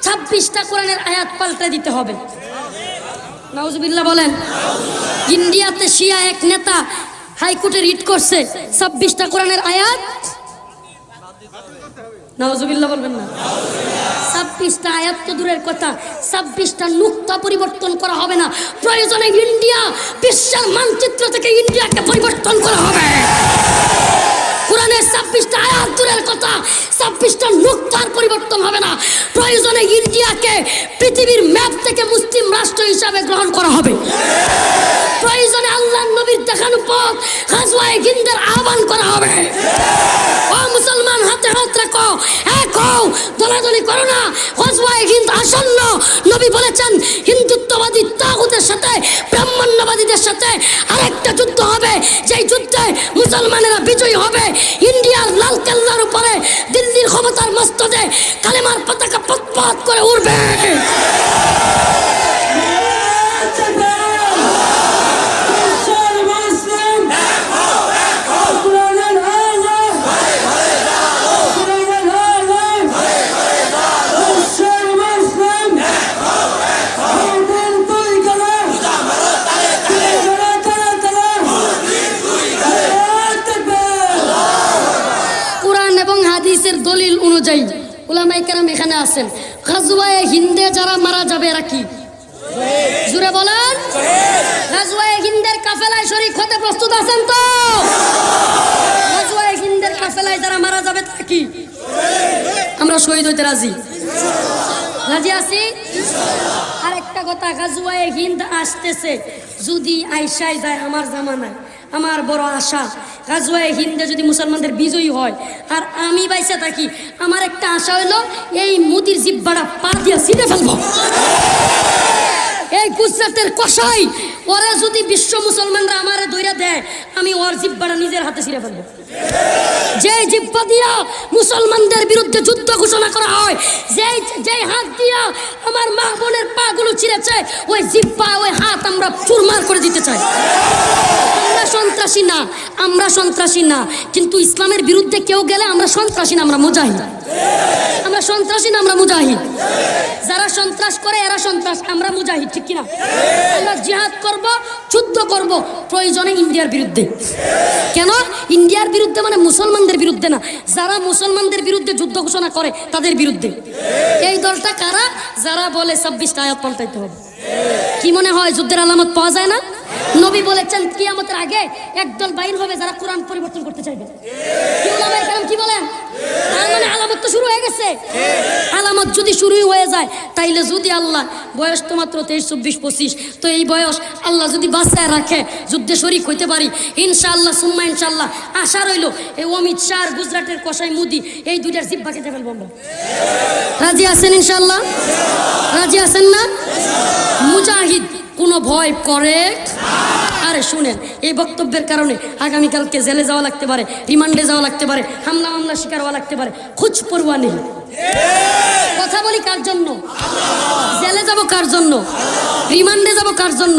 26টা কোরআনের আয়াত পাল্টে দিতে হবে। নাউজুবিল্লাহ বলেন। ইন্ডিয়াতে শিয়া এক নেতা হাইকোর্টে রিট করছে, 26টা কোরআনের আয়াত, নাউজুবিল্লাহ বলবেন না? 26টা আয়াত তো দূরের কথা, 26টা নুক্তা পরিবর্তন করা হবে না। প্রয়োজনে ইন্ডিয়া বিশ্বের মানচিত্র থেকে ইন্ডিয়াকে পরিবর্তন করা হবে। কোরআনের 26টা আয়াত দূরের কথা, 26টা নুক্তার পরিবর্তন হবে না। প্রয়োজনে ইন্ডিয়াকে পৃথিবীর ম্যাপ থেকে মুসলিম রাষ্ট্র হিসাবে গ্রহণ করা হবে। প্রয়োজনে আল্লাহর নবীর দেখানো পথ গাজওয়ায়ে হিন্দের আহ্বান করা হবে। ও মুসলমান, হাতে হাত রাখো, এক হও, দলাদলি করো না। গাজওয়ায়ে হিন্দ আসন্ন। নবী বলেছেন, হিন্দুত্ববাদী তাগুতের সাথে ব্রাহ্মণ্যবাদীদের সাথে আরেকটা যুদ্ধ হবে, যেই যুদ্ধে মুসলমানেরা বিজয়ী হবে। ইন্ডিয়ার লাল কেল্লার উপরে দিল্লির ক্ষমতার মস্তদে কালেমার পতাকা পথ করে উড়বে। দলিল অনুযায়ী উলামায়ে কেরাম এখানে আছেন, গাজওয়ায়ে হিন্দে যারা মারা যাবে এরা কি? জুড়ে বলেন। গাজওয়ায়ে হিন্দের কাফেলায় শরীক হতে প্রস্তুত আছেন তো? গাজওয়ায়ে হিন্দের কাফেলায় যারা মারা যাবে তারা কি? আমরা শহীদ হইতে রাজি আছি। আর একটা কথা, গাজওয়ায়ে হিন্দ আসতেছে, যদি আইসাই যায় আমার জামানায়, আমার বড় আশা, গাজওয়ায়ে হিন্দে যদি মুসলমানদের বিজয়ী হয় আর আমি বাইসে থাকি, আমার একটা আশা হইল এই মোদির জিব্বাটা পা দিয়া ছিঁড়ে ফেলবো। এই গুজরাটের কসাই, ওরা যদি বিশ্ব মুসলমানরা আমারে দইরা দেয়, আমি ওর জিব্বাটা নিজের হাতে ছিঁড়ে ফেলবো। যে জিহ্বা দিয়া মুসলমানদের বিরুদ্ধে যুদ্ধ ঘোষণা করা হয়, যে হাত দিয়া আমার মা বোনের পা গুলো ছিঁড়েছে, ওই জিহ্বা ওই হাত আমরা চুরমার করে দিতে চাই। আমরা সন্ত্রাসী না, আমরা সন্ত্রাসী না, কিন্তু ইসলামের বিরুদ্ধে কেউ গেলে আমরা সন্ত্রাসী না, আমরা মুজাহিদ। আমরা সন্ত্রাসী না, আমরা মুজাহিদ। যারা সন্ত্রাস করে এরা সন্ত্রাস, আমরা মুজাহিদ, ঠিক কিনা? আমরা জিহাদ করব, যুদ্ধ করব, প্রয়োজনে ইন্ডিয়ার বিরুদ্ধে। কেন? ইন্ডিয়ার বিরুদ্ধে মানে মুসলমানদের বিরুদ্ধে না, যারা মুসলমানদের বিরুদ্ধে যুদ্ধ ঘোষণা করে তাদের বিরুদ্ধে। এই দলটা কারা? যারা বলে 26টা আয়াত পাল্টাইতে হবে। কি মনে হয় যুদ্ধের আলামত পাওয়া যায় না? নবী বলেছেন কিয়ামতের আগে একদল বাইর হবে যারা কোরআন পরিবর্তন করতে চাইবে। কি উলামায়ে কেরাম কি বলেন? তার মানে আলামত তো শুরু হয়ে গেছে। আলামত যদি শুরুই হয়ে যায়, তাইলে যদি আল্লাহ, বয়স তো মাত্র 23, 24, 25, তো এই বয়স আল্লাহ যদি বাঁচায় রাখে যুদ্ধে শরীক হইতে পারি ইনশাআল্লাহ, সুম্মা ইনশাআল্লাহ। আশা রইল এই অমিত শাহ, গুজরাটের কসাই মোদি, এই দুইটার জিহ্বা কেটে ফেলবো আমরা। রাজি আছেন ইনশাআল্লাহ? রাজি আছেন না? মুজাহিদ কোনো ভয় করে? আরে শুনেন, এই বক্তব্যের কারণে আগামীকালকে জেলে যাওয়া লাগতে পারে, রিমান্ডে যাওয়া লাগতে পারে, হামলা মামলা শিকার হওয়া লাগতে পারে, খোঁজ পরোয়া নেই। কথা বলি কার জন্য? জেলে যাব কার জন্য? রিমান্ডে যাব কার জন্য?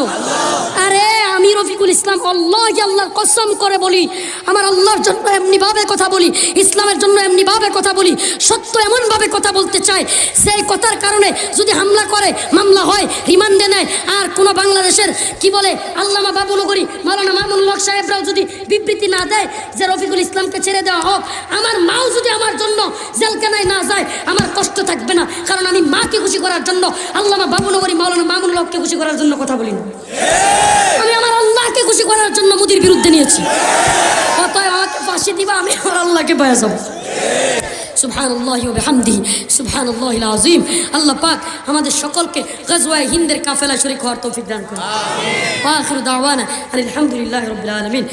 আরে আমি রফিকুল ইসলাম আল্লাহর কসম করে বলি, আমার আল্লাহর জন্য এমনি ভাবে কথা বলি, ইসলামের জন্য এমনি ভাবে কথা বলি, সত্য এমন ভাবে কথা বলতে চাই সেই কথার কারণে যদি হামলা করে, মামলা হয়, রিমান্ডে নেয়, আর কোন বাংলাদেশের কি বলে আল্লামা বাবুনগরী, মাওলানা মামুনুল হক সাহেবরাও যদি বিবৃতি না দেয় যে রফিকুল ইসলামকে ছেড়ে দেওয়া হোক, আমার মাও যদি আমার জন্য জেলখানায় না যায়, আমার কষ্ট থাকবে না, কারণ আমি মাকে খুশি করার জন্য, আল্লামা বাবুনগরী মাওলানা মামুনুল হককে খুশি করার জন্য কথা বলি না। আমি আমার আল্লাহকে খুশি করার জন্য মোদির বিরুদ্ধে নিয়েছি। অতএব আমাকে ফাঁসি দিবা, আমি আমার আল্লাহকে পাওয়া যাব। সুবহানাল্লাহি ওয়া বিহামদিহি সুবহানাল্লাহিল আযীম। আল্লাহ পাক আমাদের সকলকে গজওয়ায়ে হিন্দের কাফেলা শরীক হওয়ার তৌফিক দান করুন। আমিন। ওয়া আখিরু দাওয়ানা আলহামদুলিল্লাহি রাব্বিল আলামিন।